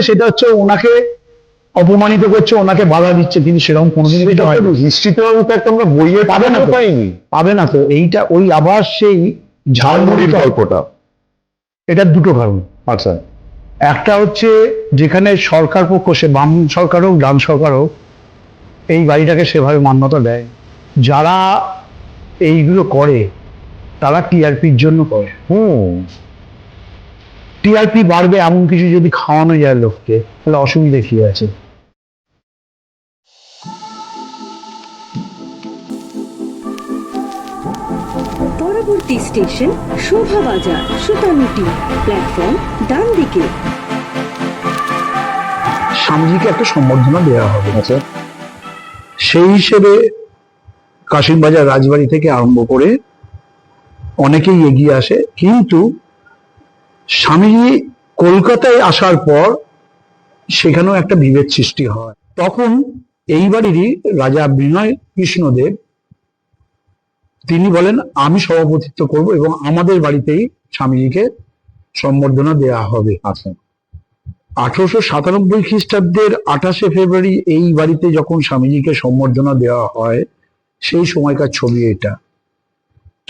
সেটা হচ্ছে ওনাকে অপমানিত করছে, ওনাকে বাধা দিচ্ছে, তিনি সেরকম কোনোদিন হিস্ট্রিতে আমরা বইয়ে পাবে না তো, পাইনি। পাবে না তো। এইটা ওই আবার সেই ঝালমুড়ির গল্পটা। এটা দুটো কারণ। আচ্ছা, একটা হচ্ছে যেখানে সরকার পক্ষ, সে বাম সরকার হোক ডান সরকার হোক, এই বাড়িটাকে সেভাবে মান্যতা দেয়। যারা এইগুলো করে তারা টিআরপির জন্য করে। টিআরপি বাড়বে এমন কিছু যদি খাওয়ানো যায় লোককে, তাহলে অসুবিধে কি আছে? পরবর্তী স্টেশন শোভাবাজার, সুতানুটি, প্ল্যাটফর্ম ডান দিকে। স্বামীজিকে একটা সম্বর্ধনা দেওয়া হবে। আচ্ছা, সেই হিসেবে কাশিমবাজার রাজবাড়ি থেকে আরম্ভ করে অনেকেই এগিয়ে আসে, কিন্তু স্বামীজি কলকাতায় আসার পর সেখানেও একটা বিভেদ সৃষ্টি হয়। তখন এই বাড়িরই রাজা বিনয় কৃষ্ণদেব তিনি বলেন আমি সভাপতিত্ব করব এবং আমাদের বাড়িতেই স্বামীজিকে সম্বর্ধনা দেওয়া হবে। আচ্ছা, 1897 খ্রিস্টাব্দের 28শে ফেব্রুয়ারি এই বাড়িতে যখন স্বামীজিকে সম্বর্ধনা দেওয়া হয়, সেই সময়কার ছবি এটা।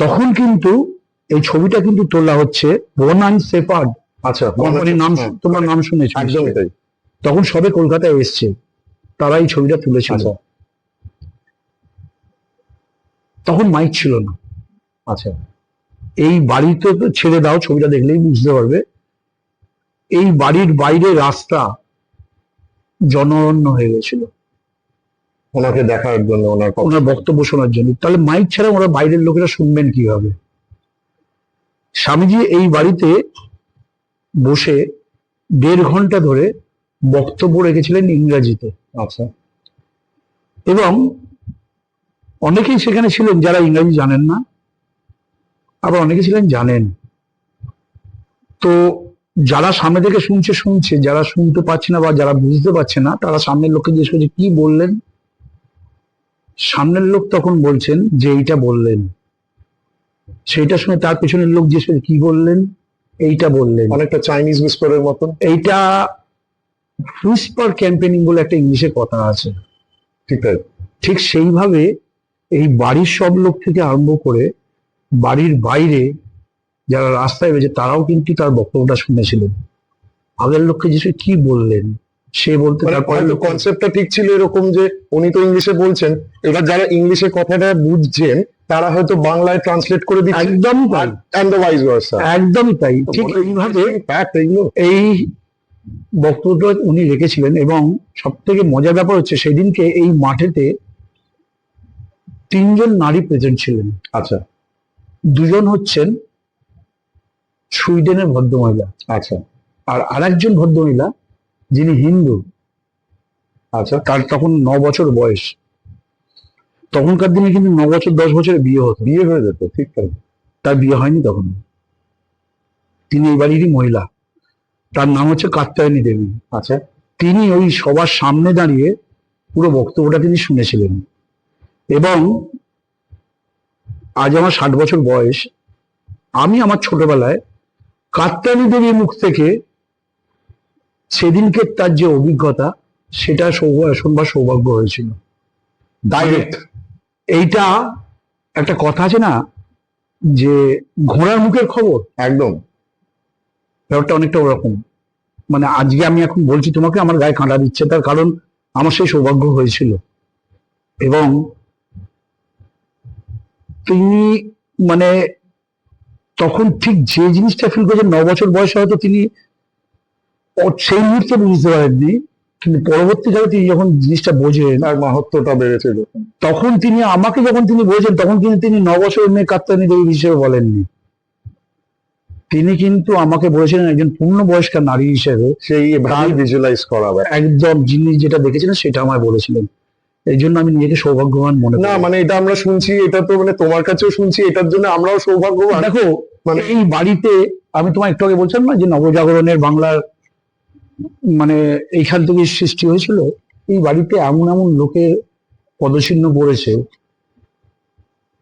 তখন কিন্তু এই ছবিটা কিন্তু তোলা হচ্ছে বোন অ্যান্ড শেপার্ড আচ্ছা, কোম্পানির নাম, তোমার নাম শুনেছি। একদমই তাই। তখন সবে কলকাতায় এসছে, তারা এই ছবিটা তুলেছিল। আচ্ছা, তখন মাইক ছিল না। আচ্ছা, এই বাড়িতে তো ছেড়ে দাও, ছবিটা দেখলেই বুঝতে পারবে। এই বাড়ির বাইরে রাস্তা জনরণ্য হয়ে গেছিল ওনাকে দেখার জন্য, ওনার বক্তব্য শোনার জন্য। তাহলে মাইক ছাড়া ওরা বাইরের লোকেরা শুনবেন কিভাবে? স্বামীজি এই বাড়িতে বসে 1.5 ঘন্টা ধরে বক্তব্য রেখেছিলেন ইংরেজিতে। আচ্ছা, এবং অনেকেই সেখানে ছিলেন যারা ইংরেজি জানেন না, আবার অনেকে ছিলেন জানেন। তো যারা সামনে থেকে শুনছে, যারা শুনতে পাচ্ছে না বা যারা বুঝতে পারছে না, তারা সামনের লোককে জিজ্ঞেস করছে কি বললেন। সামনের লোক তখন বলছেন যে এইটা বললেন। সেইটা শুনে তার পেছনের লোক জিজ্ঞেস করছে কি বললেন, এইটা বললেন। অনেকটা চাইনিজ হুইসপারের মতন। এইটা হুইসপার ক্যাম্পেনিং বলে একটা ইংলিশে কথা আছে। ঠিক আছে, ঠিক সেইভাবে এই বাড়ির সব লোক থেকে আরম্ভ করে বাড়ির বাইরে যারা রাস্তায় রয়েছে তারাও কিন্তু তার বক্তব্যটা শুনেছিলেন। আগের লোককে যে কি বললেন সে বলতে, তারপরে কনসেপ্টটা ঠিক ছিল এরকম যে উনি তো ইংলিশে বলছেন, এবার যারা ইংলিশে কথাটা বুঝছেন তারা হয়তো বাংলায় ট্রান্সলেট করে দিচ্ছেন। একদম তাই, এন্ড দ্য ভাইস ভার্সা। একদমই তাই। ঠিক এইভাবে এই বক্তব্যটা উনি রেখেছিলেন। এবং সব থেকে মজার ব্যাপার হচ্ছে সেদিনকে এই মাঠেতে 3 জন নারী প্রেজেন্ট ছিলেন। আচ্ছা, 2 জন হচ্ছেন সুইডেনের ভদ্রমহিলা, আচ্ছা, আর আরেকজন ভদ্রমহিলা যিনি হিন্দু। আচ্ছা, তার তখন 9 বছর বয়স। তখনকার দিনে কিন্তু 9 বছর 10 বছরে বিয়ে হতো, বিয়ে হয়ে যেত। ঠিক তাই। তার বিয়ে হয়নি তখন। তিনি এই বাড়িরই মহিলা। তার নাম হচ্ছে কাত্যায়নী দেবী। আচ্ছা, তিনি ওই সবার সামনে দাঁড়িয়ে পুরো বক্তব্যটা তিনি শুনেছিলেন। এবং আজ আমার 60 বছর বয়স, আমি আমার ছোটবেলায় কাত্যায়নী দেবীর মুখ থেকে সেদিনকে তার যে অভিজ্ঞতা সেটা শুনবার সৌভাগ্য হয়েছিল ডাইরেক্ট। এইটা একটা কথা আছে না যে ঘোড়ার মুখের খবর, একদম ব্যাপারটা অনেকটা ওরকম। মানে আজকে আমি এখন বলছি তোমাকে, আমার গায়ে কাঁটা দিচ্ছে, তার কারণ আমার সেই সৌভাগ্য হয়েছিল। এবং তিনি মানে তখন ঠিক যে জিনিসটা ফিল করেছেন, 9 বছর বয়সে হয়তো তিনি সেই মুহূর্তে বুঝতে পারেননি, কিন্তু পরবর্তীকালে তিনি যখন জিনিসটা বোঝেন, তার মাহাত্ম্যটা বেড়েছে তখন তিনি আমাকে যখন তিনি বলেছেন, তখন কিন্তু তিনি 9 বছরের মেয়ে কাত্যায়নী দেবী হিসেবে বলেননি। তিনি কিন্তু আমাকে বলেছিলেন একজন পূর্ণবয়স্কা নারী হিসেবে। সেই ভিজুয়ালাইজ করা একদম যিনি যেটা দেখেছিলেন সেটা আমায় বলেছিলেন। এই জন্য আমি নিজেকে সৌভাগ্যবান মনে করি। না মানে এটা আমরা শুনছি, এটা তো মানে তোমার কাছেও শুনছি, এটার জন্য আমরাও সৌভাগ্যবান। দেখো মানে এই বাড়িতে আমি তোমার একটু আগে বলছিলাম না যে নবজাগরণের বাংলার মানে এইখান থেকে সৃষ্টি হয়েছিল। এই বাড়িতে এমন এমন লোকের পদচিহ্ন পড়েছে,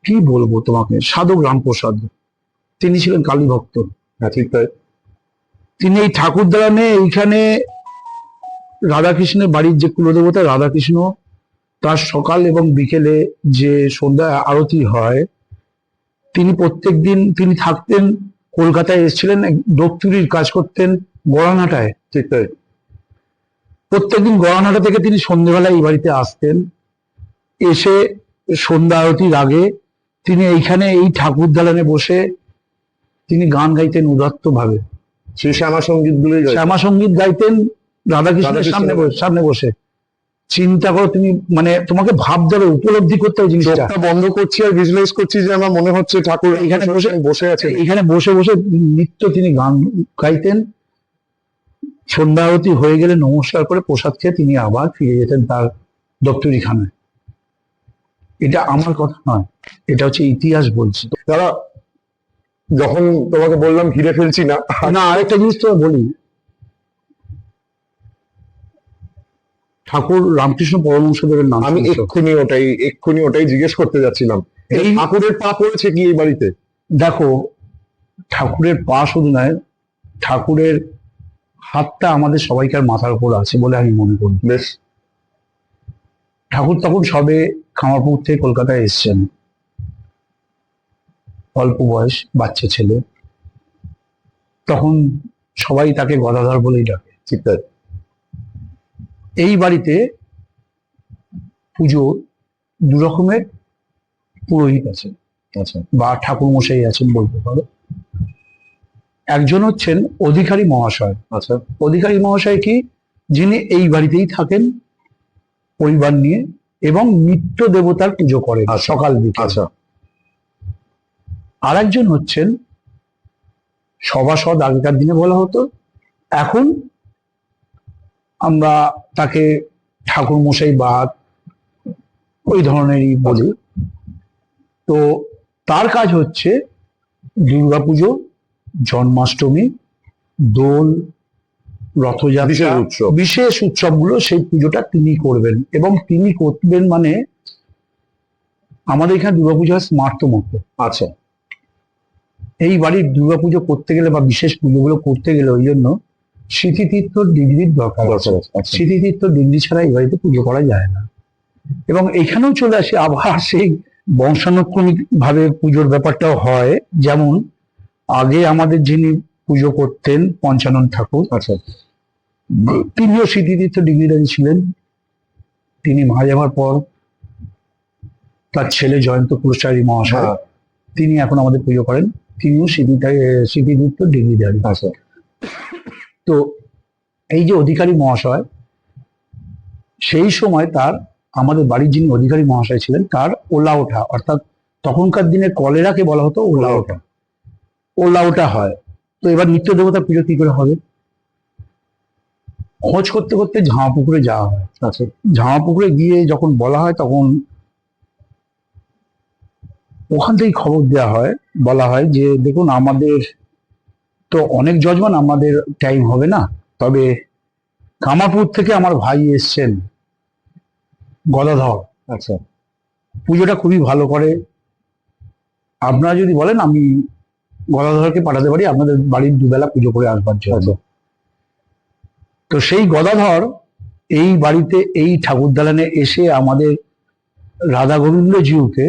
কি বলবো তোমাকে। সাধক রামপ্রসাদ, তিনি ছিলেন কালী ভক্ত। হ্যাঁ, ঠিক তাই। তিনি এই ঠাকুর দালানে এইখানে রাধাকৃষ্ণের বাড়ির যে কুলদেবতা রাধাকৃষ্ণ, তার সকাল এবং বিকেলে যে সন্ধ্যা আরতি হয়, তিনি প্রত্যেকদিন তিনি থাকতেন কলকাতায়, এসেছিলেন দপ্তরির কাজ করতেন গড়ানহাটায়। ঠিক তাই। প্রত্যেকদিন গড়ানহাটা থেকে তিনি সন্ধ্যেবেলা এই বাড়িতে আসতেন, এসে সন্ধ্যা আরতির আগে তিনি এইখানে এই ঠাকুর দালানে বসে তিনি গান গাইতেন উদাত্ত ভাবে, সেই শ্যামা সঙ্গীত গুলোই শ্যামা সঙ্গীত গাইতেন রাধাকৃষ্ণের সামনে বসে। চিন্তা করো তুমি, মানে তোমাকে ভাবতে হবে, উপলব্ধি করতে হবে জিনিসটা। চোখটা বন্ধ করছি আর ভিজুয়ালাইজ করছি যে আমার মনে হচ্ছে ঠাকুর এখানে বসে আছে। এখানে বসে বসে নিত্য তিনি গান গাইতেন। সন্ধ্যা আরতি হয়ে গেলে নমস্কার করে প্রসাদ খেয়ে তিনি আবার ফিরে যেতেন তার দপ্তরিখানায়। এটা আমার কথা নয়, এটা হচ্ছে ইতিহাস বলছে। দাদা, যখন তোমাকে বললাম ঘিরে ফেলছি না, না, আরেকটা জিনিস তো বলি, ঠাকুর রামকৃষ্ণ পরমহংসদেবের নাম আমি শুনেছো? এক্ষুনি ওটাই জিজ্ঞেস করতে যাচ্ছিলাম। এই এই- ঠাকুরের পা পড়েছে কি এই বাড়িতে? দেখো, ঠাকুরের পা শুধু নয়, ঠাকুরের হাতটা আমাদের সবাইকার মাথার উপর আছে বলে আমি মনে করি। বেশ। ঠাকুর তখন সবে খামারপুর থেকে কলকাতায় এসেছেন, অল্প বয়স বাচ্চা ছেলে, তখন সবাই তাকে গদাধর বলেই ডাকে। ঠিক তাই। এই বাড়িতে পুজো দু রকমের পুরোহিত আছেন, আচ্ছা। বা ঠাকুর মশাই আছেন বলতে পারো। একজন হচ্ছেন অধিকারী মহাশয়। আচ্ছা। অধিকারী মহাশয় কি, যিনি এই বাড়িতেই থাকেন পরিবার নিয়ে এবং নিত্য দেবতার পুজো করেন সকাল বিকেল। আচ্ছা। আর একজন হচ্ছেন সভাসদ, আগেকার দিনে বলা হতো, এখন আমরা তাকে ঠাকুর মশাই বা ওই ধরনেরই বলি। তো তার কাজ হচ্ছে দুর্গাপুজো, জন্মাষ্টমী, দোল, রথযাত্রা, বিশেষ উৎসবগুলো, সেই পুজোটা তিনি করবেন। এবং তিনি করবেন মানে আমাদের এখানে দুর্গাপুজো হয় স্মার্ত মতো। আচ্ছা। এই বাড়ির দুর্গাপুজো করতে গেলে বা বিশেষ পুজোগুলো করতে গেলে ওই জন্য স্মৃতিতীর্থ ডিগ্রির দরকার আছে। স্মৃতিতীর্থ ডিগ্রি ছাড়া এই বাড়িতে পুজো করা যায় না। এবং এখানেও চলে আসে আবার সেই বংশানুক্রমিক ভাবে পুজোর ব্যাপারটাও হয়। যেমন আগে আমাদের যিনি পুজো করতেন পঞ্চানন ঠাকুর, আচ্ছা, তিনিও স্মৃতিতীর্থ ডিগ্রিধারী ছিলেন। তিনি মারা যাওয়ার পর তার ছেলে জয়ন্ত কুলচারী মহাশয়, তিনি এখন আমাদের পুজো করেন, তিনিও স্মৃতিতীর্থ ডিগ্রিধারী। আচ্ছা। তো এই যে অধিকারী মহাশয়, সেই সময় তার, আমাদের বাড়ির যিনি অধিকারী মহাশয় ছিলেন, তার ওলা ওঠা, অর্থাৎ তখনকার দিনে কলেরাকে বলা হতো ওলা ওঠা, ওলা ওঠা হয়। তো এবার নিত্য দেবতার পুজো কি করে হবে? খোঁজ করতে করতে ঝামাপুকুরে যাওয়া হয়। আচ্ছা। ঝামাপুকুরে গিয়ে যখন বলা হয়, তখন ওখান থেকেই খবর দেওয়া হয়, বলা হয় যে দেখুন, আমাদের তো অনেক যজমান, আমাদের টাইম হবে না, তবে কামারপুর থেকে আমার ভাই এসছেন গদাধর, আচ্ছা। পুজোটা খুবই ভালো করে, আপনারা যদি বলেন আমি গদাধরকে পাঠাতে পারি আপনাদের বাড়ির দুবেলা পুজো করে আসবার জন্য। তো সেই গদাধর এই বাড়িতে, এই ঠাকুর দালানে এসে আমাদের রাধা গোবিন্দ জিউকে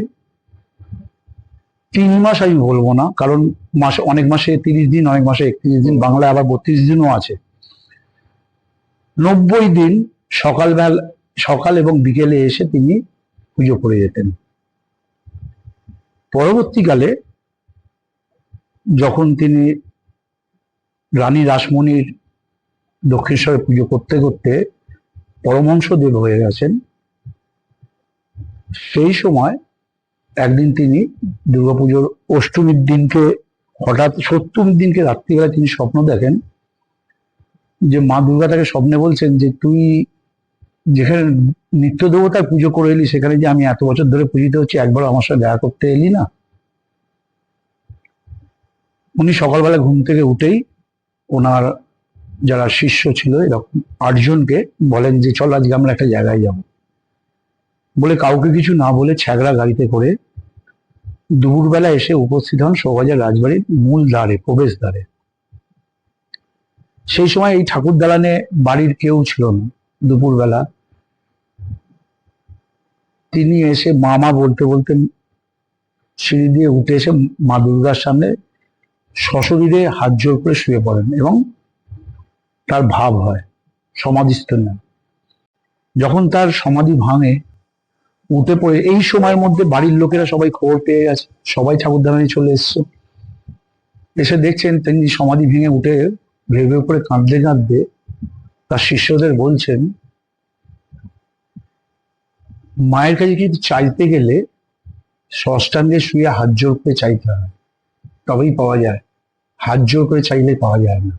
3 মাস, আমি বলবো না, কারণ মাসে অনেক মাসে 30 দিন, অনেক মাসে 31 দিন, বাংলায় আবার 32 দিনও আছে, 90 দিন সকাল এবং বিকেলে এসে তিনি পুজো করে যেতেন। পরবর্তীকালে যখন তিনি রানী রাসমণির দক্ষিণেশ্বরে পুজো করতে করতে পরমহংসদেব হয়ে গেছেন, সেই সময় একদিন তিনি দুর্গাপুজোর অষ্টমীর দিনকে, হঠাৎ সপ্তমীর দিনকে রাত্রিবেলা তিনি স্বপ্ন দেখেন যে মা দুর্গা তাকে স্বপ্নে বলছেন যে তুই যেখানে নিত্য দেবতার পুজো করে এলি, সেখানে যে আমি এত বছর ধরে পুজিতে হচ্ছে, একবার আমার সাথে দেখা করতে এলি না? উনি সকালবেলা ঘুম থেকে উঠেই ওনার যারা শিষ্য ছিল এরকম 8 জনকে বলেন যে চল আজকে আমরা একটা জায়গায় যাব। বলে কাউকে কিছু না বলে ছ্যাগড়া গাড়িতে করে দুপুরবেলা এসে উপস্থিত হন শোভাবাজার রাজবাড়ির মূল দ্বারে, প্রবেশ দ্বারে। সেই সময় এই ঠাকুর দালানে বাড়ির কেউ ছিল না, দুপুরবেলা তিনি এসে মা বলতে বলতে সিঁড়ি দিয়ে উঠে এসে মা দুর্গার সামনে সশরীরে হাত জোর করে শুয়ে পড়েন এবং তার ভাব হয়, সমাধিস্থ না। যখন তার সমাধি ভাঙে, উঠে পড়ে এই সময়ের মধ্যে বাড়ির লোকেরা সবাই খবর পেয়ে গেছে, সবাই ঠাকুরদালানে চলে এসছে, এসে দেখছেন তিনি সমাধি ভেঙে উঠে ভেউ ভেউ করে কাঁদতে কাঁদতে তার শিষ্যদের বলছেন, মায়ের কাছে কিন্তু চাইতে গেলে ষষ্ঠাঙ্গে শুয়ে হাত জোর করে চাইতে হয়, তবেই পাওয়া যায়, হাত জোর করে চাইলে পাওয়া যায় না।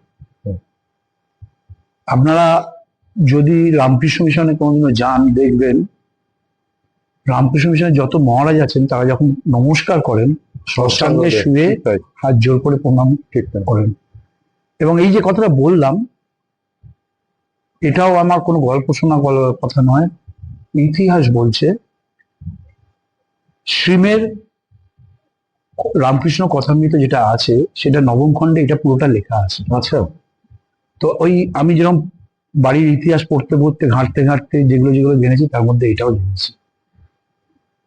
আপনারা যদি রামকৃষ্ণ মিশনে কোনোদিনও যান, দেখবেন রামকৃষ্ণ মিশনে যত মহারাজ আছেন তারা যখন নমস্কার করেন ষষ্ঠাঙ্গে শুয়ে হাত জোর করে প্রণাম করেন। এবং এই যে কথাটা বললাম, এটাও আমার কোনো গল্প শোনা কথা নয়, ইতিহাস বলছে। শ্রীমের রামকৃষ্ণ কথামৃত যেটা আছে সেটা নবম খণ্ডে এটা পুরোটা লেখা আছে। আচ্ছা, তো ওই আমি যেরকম বাড়ির ইতিহাস পড়তে পড়তে ঘাঁটতে ঘাঁটতে যেগুলো যেগুলো জেনেছি তার মধ্যে এটাও জেনেছি।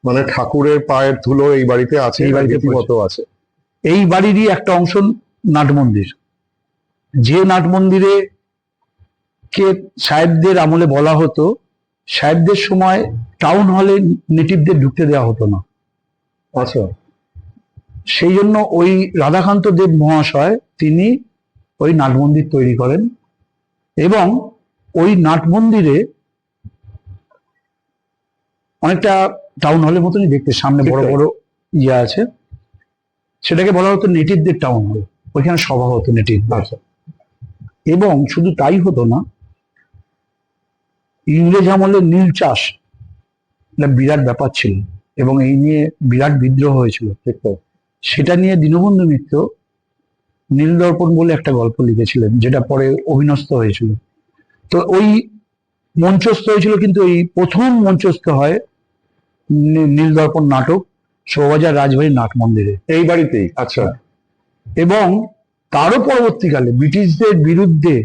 মানে ঠাকুরের পায়ের ধুলো এই বাড়িতে আছে, এই বাড়িতে রীতিমতো আছে। এই বাড়িরই একটা অংশ নাট মন্দির, যে নাট মন্দিরে কে সাহেবদের আমলে বলা হতো, সাহেবদের সময় টাউন হলে নেটিভদের ঢুকতে দেওয়া হতো না। আচ্ছা, সেই জন্য ওই রাধাকান্ত দেব মহাশয় তিনি ওই নাট মন্দির তৈরি করেন এবং ওই নাট মন্দিরে অনেকটা টাউন হলের মতনই দেখতে, সামনে বড় বড় ইয়ে আছে, সেটাকে বলা হতো নেটিভদের টাউন হল। ওইখানে সভা হতো নেটিভ। আচ্ছা, এবং শুধু তাই হতো না, ইংরেজ আমলে নীল চাষ একটা বিরাট ব্যাপার ছিল এবং এই নিয়ে বিরাট বিদ্রোহ হয়েছিল। সেটা নিয়ে দীনবন্ধু মিত্র নীলদর্পণ বলে একটা গল্প লিখেছিলেন, যেটা পরে অভিনষ্ট হয়েছিল। তো ওই মঞ্চস্থ হয়েছিল, কিন্তু এই প্রথম মঞ্চস্থ হয় নীলদর্পণ নাটক শোভাবাজার রাজবাড়ির নাট মন্দিরে, এই বাড়িতেই। আচ্ছা, এবং তারও পরবর্তীকালে ব্রিটিশদের বিরুদ্ধে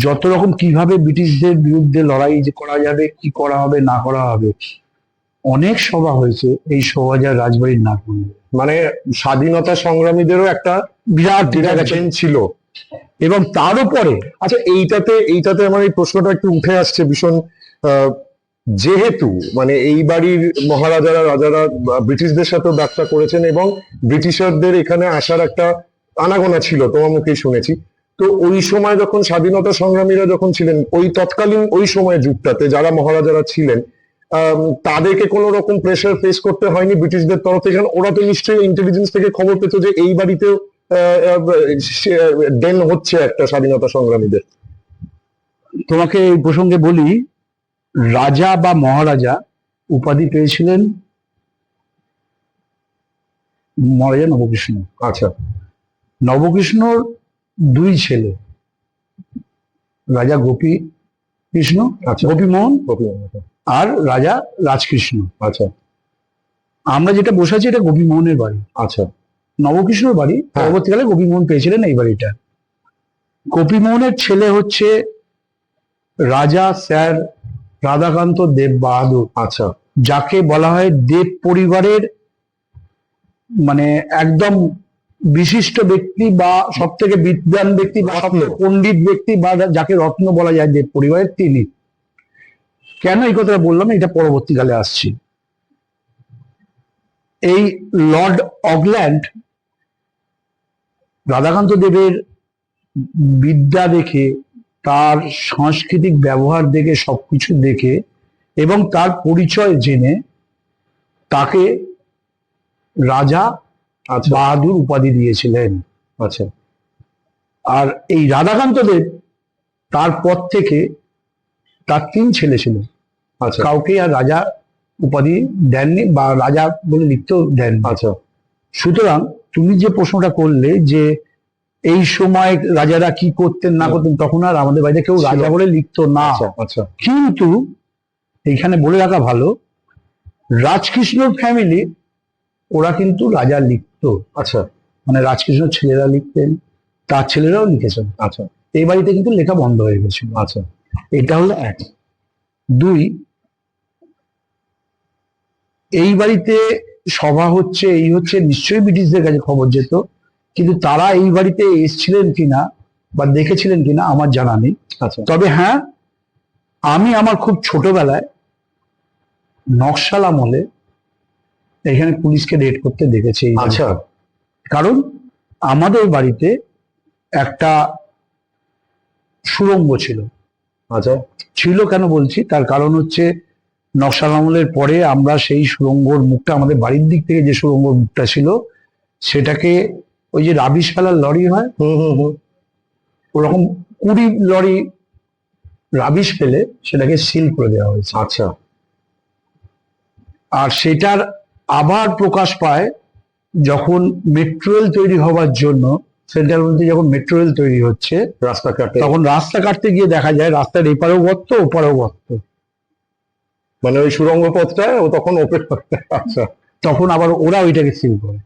যত রকম কিভাবে ব্রিটিশদের বিরুদ্ধে লড়াই যে করা যাবে, কি করা হবে না করা হবে, অনেক সভা হয়েছে এই শোভাবাজার রাজবাড়ির নাট মন্দিরে। মানে স্বাধীনতা সংগ্রামীদেরও একটা বিরাট ডিরেকশন ছিল। এবং তারও পরে আচ্ছা, এইটাতে আমার এই প্রশ্নটা একটু উঠে আসছে ভীষণ, যেহেতু মানে এই বাড়ির মহারাজারা রাজারা ব্রিটিশদের সাথেও ব্যবসা করেছেন এবং ব্রিটিশারদের এখানে আসার একটা আনাগোনা ছিল, তোমার মুখেই শুনেছি। তো ওই সময় যখন স্বাধীনতা সংগ্রামীরা যখন ছিলেন, ওই তৎকালীন ওই সময় যুগটাতে যারা মহারাজারা ছিলেন, তাদেরকে কোনো রকম প্রেশার ফেস করতে হয়নি ব্রিটিশদের তরফ থেকে? ওরা তো নিশ্চয়ই ইন্টেলিজেন্স থেকে খবর পেত যে এই বাড়িতেও ডেন হচ্ছে একটা স্বাধীনতা সংগ্রামীদের। তোমাকে এই প্রসঙ্গে বলি, রাজা বা মহারাজা উপাধি পেয়েছিলেন মহারাজা নবকৃষ্ণ। আচ্ছা, নবকৃষ্ণর দুই ছেলে, রাজা গোপী কৃষ্ণ, আচ্ছা, গোপীমোহন গোপীমোহন। আর রাজা রাজকৃষ্ণ। আচ্ছা, আমরা যেটা বসে আছি এটা গোপীমোহনের বাড়ি। আচ্ছা, নবকৃষ্ণর বাড়ি, পরবর্তীকালে গোপীমোহন পেয়েছিলেন এই বাড়িটা। গোপীমোহনের ছেলে হচ্ছে রাজা স্যার রাধাকান্ত দেব বাহাদুর। আচ্ছা, যাকে বলা হয় দেব পরিবারের মানে একদম বিশিষ্ট ব্যক্তি বা সব থেকে বিদ্বান ব্যক্তি বা সব থেকে পণ্ডিত ব্যক্তি বা যাকে রত্ন বলা যায় দেব পরিবারের, তিনি। কেন এই কথাটা বললাম, এটা পরবর্তীকালে আসছি। এই লর্ড অকল্যান্ড রাধাকান্ত দেবের বিদ্যা দেখে, তার সাংস্কৃতিক ব্যবহার দেখে, সবকিছু দেখে এবং তার পরিচয় জেনে তাকে রাজা বাহাদুর উপাধি দিয়েছিলেন। আচ্ছা, আর এই রাধাকান্ত দেব তারপর থেকে তার 3 ছেলে ছিল, আচ্ছা, কাউকে আর রাজা উপাধি দেননি বা রাজা বলে লিখতেও দেন। আচ্ছা, সুতরাং তুমি যে প্রশ্নটা করলে যে এই সময় রাজারা কি করতেন না করতেন, তখন আর আমাদের বাড়িতে কেউ রাজা বলে লিখতো না। আচ্ছা, কিন্তু এইখানে বলে রাখা ভালো, রাজকৃষ্ণর ফ্যামিলি ওরা কিন্তু রাজা লিখতো। আচ্ছা, মানে রাজকৃষ্ণর ছেলেরা লিখতেন, তার ছেলেরাও লিখেছেন। আচ্ছা, এই বাড়িতে কিন্তু লেখা বন্ধ হয়ে গেছিল। আচ্ছা, এটা হলো এক। দুই, এই বাড়িতে সভা হচ্ছে, এই হচ্ছে, নিশ্চয়ই ব্রিটিশদের কাছে খবর যেত, কিন্তু তারা এই বাড়িতে এসেছিলেন কিনা বা দেখেছিলেন কিনা আমার জানা নেই। আচ্ছা তবে হ্যাঁ, আমি আমার খুব ছোটবেলায় নকশাল আমলে এখানে পুলিশকে রেড করতে দেখেছি এই বাড়িতে। আচ্ছা কারণ আমাদের বাড়িতে একটা সুড়ঙ্গ ছিল। আচ্ছা ছিল কেন বলছি, তার কারণ হচ্ছে নকশাল আমলের পরে আমরা সেই সুড়ঙ্গর মুখটা, আমাদের বাড়ির দিক থেকে যে সুড়ঙ্গর মুখটা ছিল, সেটাকে ওই যে রাবিশ ফেলার লরি হয়, ওরকম 20 লরি রাবিশ ফেলে সেটাকে সিল করে দেওয়া হয়েছে। আচ্ছা আর সেটার আবার প্রকাশ পায় যখন মেট্রো রেল তৈরি হওয়ার জন্য, সেন্ট্রাল মধ্যে যখন মেট্রো রেল তৈরি হচ্ছে, রাস্তা কাটে, তখন রাস্তা কাটতে গিয়ে দেখা যায় রাস্তার এপারেও গর্ত ওপারেও গর্ত। মানে ওই সুড়ঙ্গ পথটা ও তখন ওপেন। আচ্ছা তখন আবার ওরা ওইটাকে সিল করে।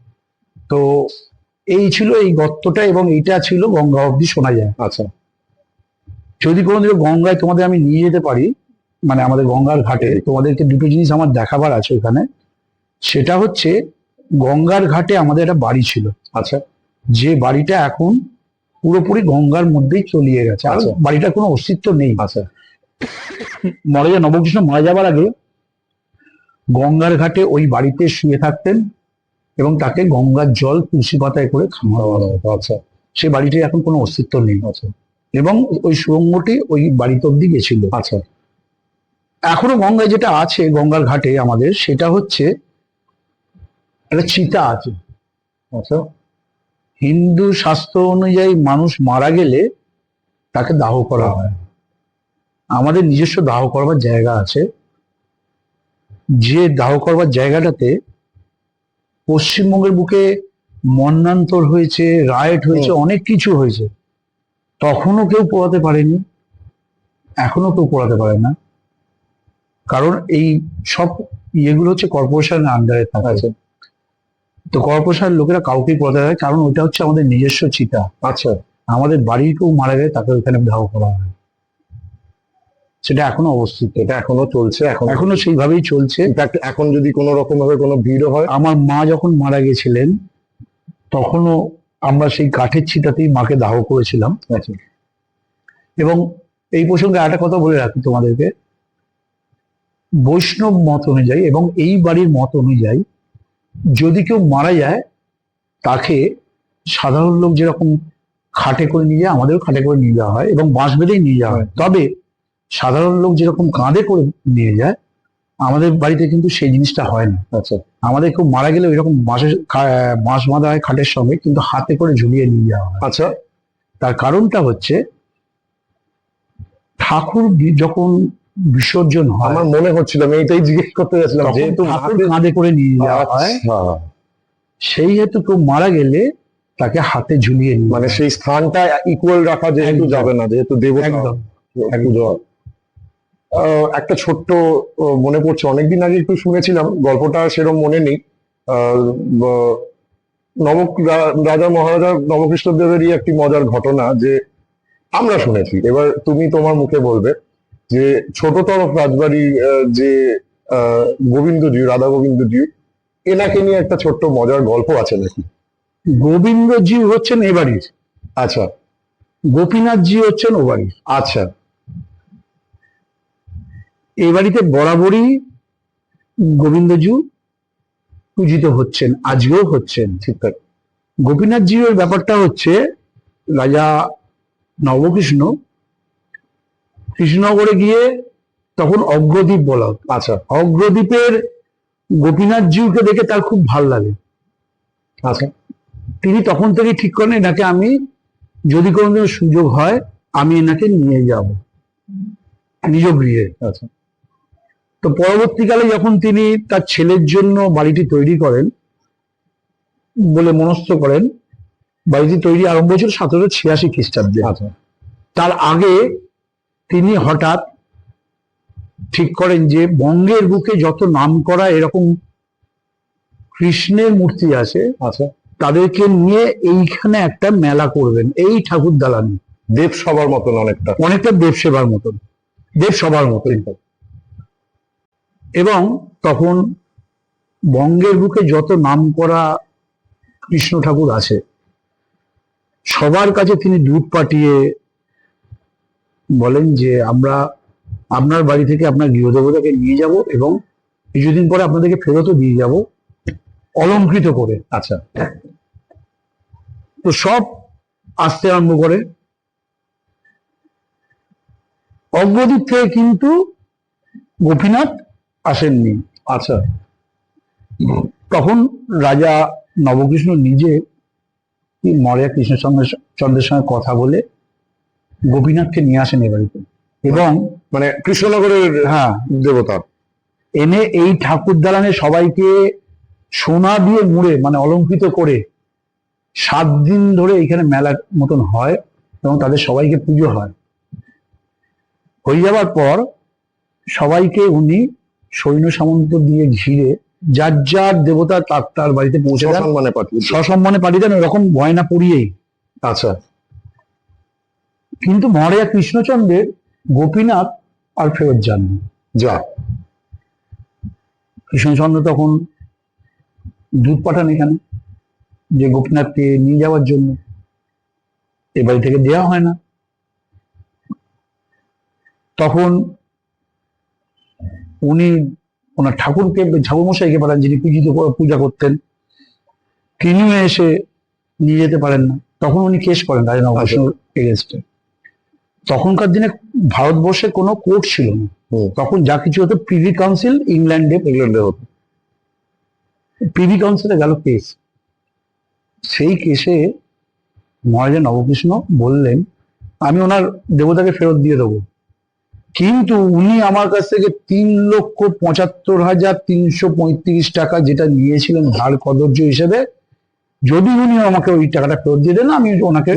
তো এই ছিল এই গর্তটা, এবং এইটা ছিল গঙ্গা অবধি শোনা যায়। আচ্ছা যদি কোনোদিন গঙ্গায় তোমাদের আমি নিয়ে যেতে পারি, মানে আমাদের গঙ্গার ঘাটে, তোমাদেরকে দুটো জিনিস আমার দেখাবার আছে ওখানে। সেটা হচ্ছে গঙ্গার ঘাটে আমাদের একটা বাড়ি ছিল, আচ্ছা যে বাড়িটা এখন পুরোপুরি গঙ্গার মধ্যেই তলিয়ে গেছে, আর আচ্ছা। বাড়িটার কোনো অস্তিত্ব নেই। আচ্ছা নবকৃষ্ণ মারা যাবার আগে গঙ্গার ঘাটে ওই বাড়িতে শুয়ে থাকতেন, এবং তাকে গঙ্গার জল তুলসী পাতায় করে খাওয়া হতো। আচ্ছা সেই বাড়িটির এখন কোনো অস্তিত্ব নেই, আচ্ছা এবং ওই সুড়ঙ্গটি ওই বাড়িতে অব্দি গেছিল। আচ্ছা এখনো গঙ্গায় যেটা আছে, গঙ্গার ঘাটে আমাদের, সেটা হচ্ছে একটা চিতা আছে। আচ্ছা হিন্দু শাস্ত্র অনুযায়ী মানুষ মারা গেলে তাকে দাহ করা হয়। আমাদের নিজস্ব দাহ করবার জায়গা আছে, যে দাহ করবার জায়গাটাতে পশ্চিমবঙ্গের বুকে মন্বন্তর হয়েছে, রায়ট হয়েছে, অনেক কিছু হয়েছে, তখনও কেউ পোড়াতে পারেনি, এখনো কেউ পোড়াতে পারে না। কারণ এই সব ইয়েগুলো হচ্ছে কর্পোরেশনের আন্ডারে থাকে। আচ্ছা তো কর্পোরেশনের লোকেরা কাউকেই পোড়াতে হয়, কারণ ওইটা হচ্ছে আমাদের নিজস্ব চিতা। আচ্ছা আমাদের বাড়ির কেউ মারা গেলে তাকে ওইখানে দাহ করা হয়। সেটা এখনো অবস্থিত, এটা এখনো চলছে, এখনো সেইভাবেই চলছে। ইনফ্যাক্ট এখন যদি কোনো রকম ভাবে কোনো ভিড়ও হয়। আমার মা যখন মারা গেছিলেন তখনও আমরা সেই কাঠের চিতাতেই মাকে দাহ করেছিলাম। আচ্ছা এবং এই প্রসঙ্গে একটা কথা বলে রাখি তোমাদেরকে, বৈষ্ণব মত অনুযায়ী এবং এই বাড়ির মত অনুযায়ী, যদি কেউ মারা যায় তাকে সাধারণ লোক যেরকম খাটে করে নিয়ে যায়, আমাদেরও খাটে করে নিয়ে যাওয়া হয় এবং বাঁশ বেঁধেই নিয়ে যাওয়া হয়। তবে সাধারণ লোক যেরকম কাঁধে করে নিয়ে যায়, আমাদের বাড়িতে কিন্তু সেই জিনিসটা হয় না। আচ্ছা আমাদের কেউ মারা গেলে ওইরকম বাঁশ বাঁধা হয় খাটের সঙ্গে, কিন্তু হাতে করে ঝুলিয়ে নিয়ে যাওয়া হয়। আচ্ছা তার কারণটা হচ্ছে ঠাকুর যখন বিসর্জন হয়, আমার মনে হচ্ছিল, আমি এটাই জিজ্ঞেস করতে যাচ্ছিলাম, তখন যেহেতু ঠাকুর কাঁধে করে নিয়ে যাওয়া হয়, আচ্ছা, সেই হেতু কেউ মারা গেলে তাকে হাতে ঝুলিয়ে নিয়ে মানে যায়। সেই স্থানটা ইকুয়াল রাখা যেহেতু একদম। যাবে না, যেহেতু দেবতা একদম পুজো হয়। একটা ছোট্ট মনে পড়ছে, অনেকদিন আগে একটু শুনেছিলাম, গল্পটা সেরকম মনে নেই। নব রাজা মহারাজা নবকৃষ্ণদেবেরই একটি মজার ঘটনা যে আমরা শুনেছি, এবার তুমি তোমার মুখে বলবে, যে ছোট তরফ রাজবাড়ির যে গোবিন্দজি, রাধা গোবিন্দজি, এনাকে নিয়ে একটা ছোট্ট মজার গল্প আছে নাকি? গোবিন্দজি হচ্ছেন এ বাড়ির, আচ্ছা গোপীনাথজি হচ্ছেন ও বাড়ির। আচ্ছা এই বাড়িতে বরাবরই গোবিন্দজি পূজিত হচ্ছেন, আজকেও হচ্ছেন। ঠিকঠাক গোপীনাথজির ব্যাপারটা হচ্ছে, রাজা নবকৃষ্ণ কৃষ্ণনগরে গিয়ে তখন অগ্রদ্বীপ বলা হতো। আচ্ছা অগ্রদ্বীপের গোপীনাথজিকে দেখে তার খুব ভাল লাগে। আচ্ছা তিনি তখন থেকে ঠিক করেন, এনাকে আমি যদি কোনোদিন সুযোগ হয় আমি এনাকে নিয়ে যাব নিজ গৃহে। আচ্ছা তো পরবর্তীকালে যখন তিনি তার ছেলের জন্য বাড়িটি তৈরি করেন বলে মনস্থ করেন, বাড়িটি তৈরি আরম্ভ হয়েছিল 1786 খ্রিস্টাব্দে। আচ্ছা তার আগে তিনি হঠাৎ ঠিক করেন যে বঙ্গের বুকে যত নামকরা এরকম কৃষ্ণের মূর্তি আছে, আচ্ছা তাদেরকে নিয়ে এইখানে একটা মেলা করবেন, এই ঠাকুর দালানে, দেব সবার মতন অনেকটা। অনেকটা দেবসেবার মতন। দেব সবার মতো। এবং তখন বঙ্গের বুকে যত নামকরা কৃষ্ণ ঠাকুর আছে সবার কাছে তিনি দুধ পাঠিয়ে বলেন যে আমরা আপনার বাড়ি থেকে আপনার গৃহদেবতাকে নিয়ে যাব এবং কিছুদিন পরে আপনাদেরকে ফেরতও দিয়ে যাব অলঙ্কৃত করে। আচ্ছা, তো সব আসতে আরম্ভ করে। অগ্রদ্বীপ থেকে কিন্তু গোপীনাথ আসেননি। আচ্ছা, তখন রাজা নবকৃষ্ণ নিজে মর্যাদা কৃষ্ণচন্দ্রের সঙ্গে কথা বলে গোপীনাথকে নিয়ে আসেন এ বাড়িতে এবং মানে কৃষ্ণনগরের হ্যাঁ দেবতা এনে এই ঠাকুর দালানে সবাইকে সোনা দিয়ে মুড়ে মানে অলঙ্কৃত করে 7 দিন ধরে এখানে মেলার মতন হয় এবং তাদের সবাইকে পুজো হয়। হয়ে যাওয়ার পর সবাইকে উনি সৈন্য সামন্ত দিয়ে ঘিরে যার যার দেবতা তার বাড়িতে পৌঁছে দেন, মানে পাঠিয়ে সসম্মানে পাঠিয়ে দেন ওরকম গয়না পরিয়েই। আচ্ছা, কিন্তু মহারাজা কৃষ্ণচন্দ্রের গোপীনাথ আর ফেরত যাননি। যা কৃষ্ণচন্দ্র তখন দুধ পাঠান এখানে যে গোপীনাথকে নিয়ে যাওয়ার জন্য, এ বাড়ি থেকে দেওয়া হয় না। তখন উনি ওনার ঠাকুরমশাইকে পাঠান যিনি পূজা করতেন, তিনিও এসে নিয়ে যেতে পারেন না। তখন উনি কেস করেন রাজা নবকৃষ্ণর এগেনস্টে। তখনকার দিনে ভারতবর্ষে কোনো কোর্ট ছিল না, তখন যা কিছু হতো প্রিভি কাউন্সিল ইংল্যান্ডে হতো। প্রিভি কাউন্সিলে গেল কেস, সেই কেসে মহারাজা নবকৃষ্ণ বললেন আমি ওনার দেবতাকে ফেরত দিয়ে দেবো, কিন্তু উনি আমার কাছ থেকে 3,75,335 টাকা যেটা নিয়েছিলেন ধার কদর্য হিসেবে, যদি উনি আমাকে ওই টাকাটা ফেরত দিয়ে দেন আমি ওনাকে।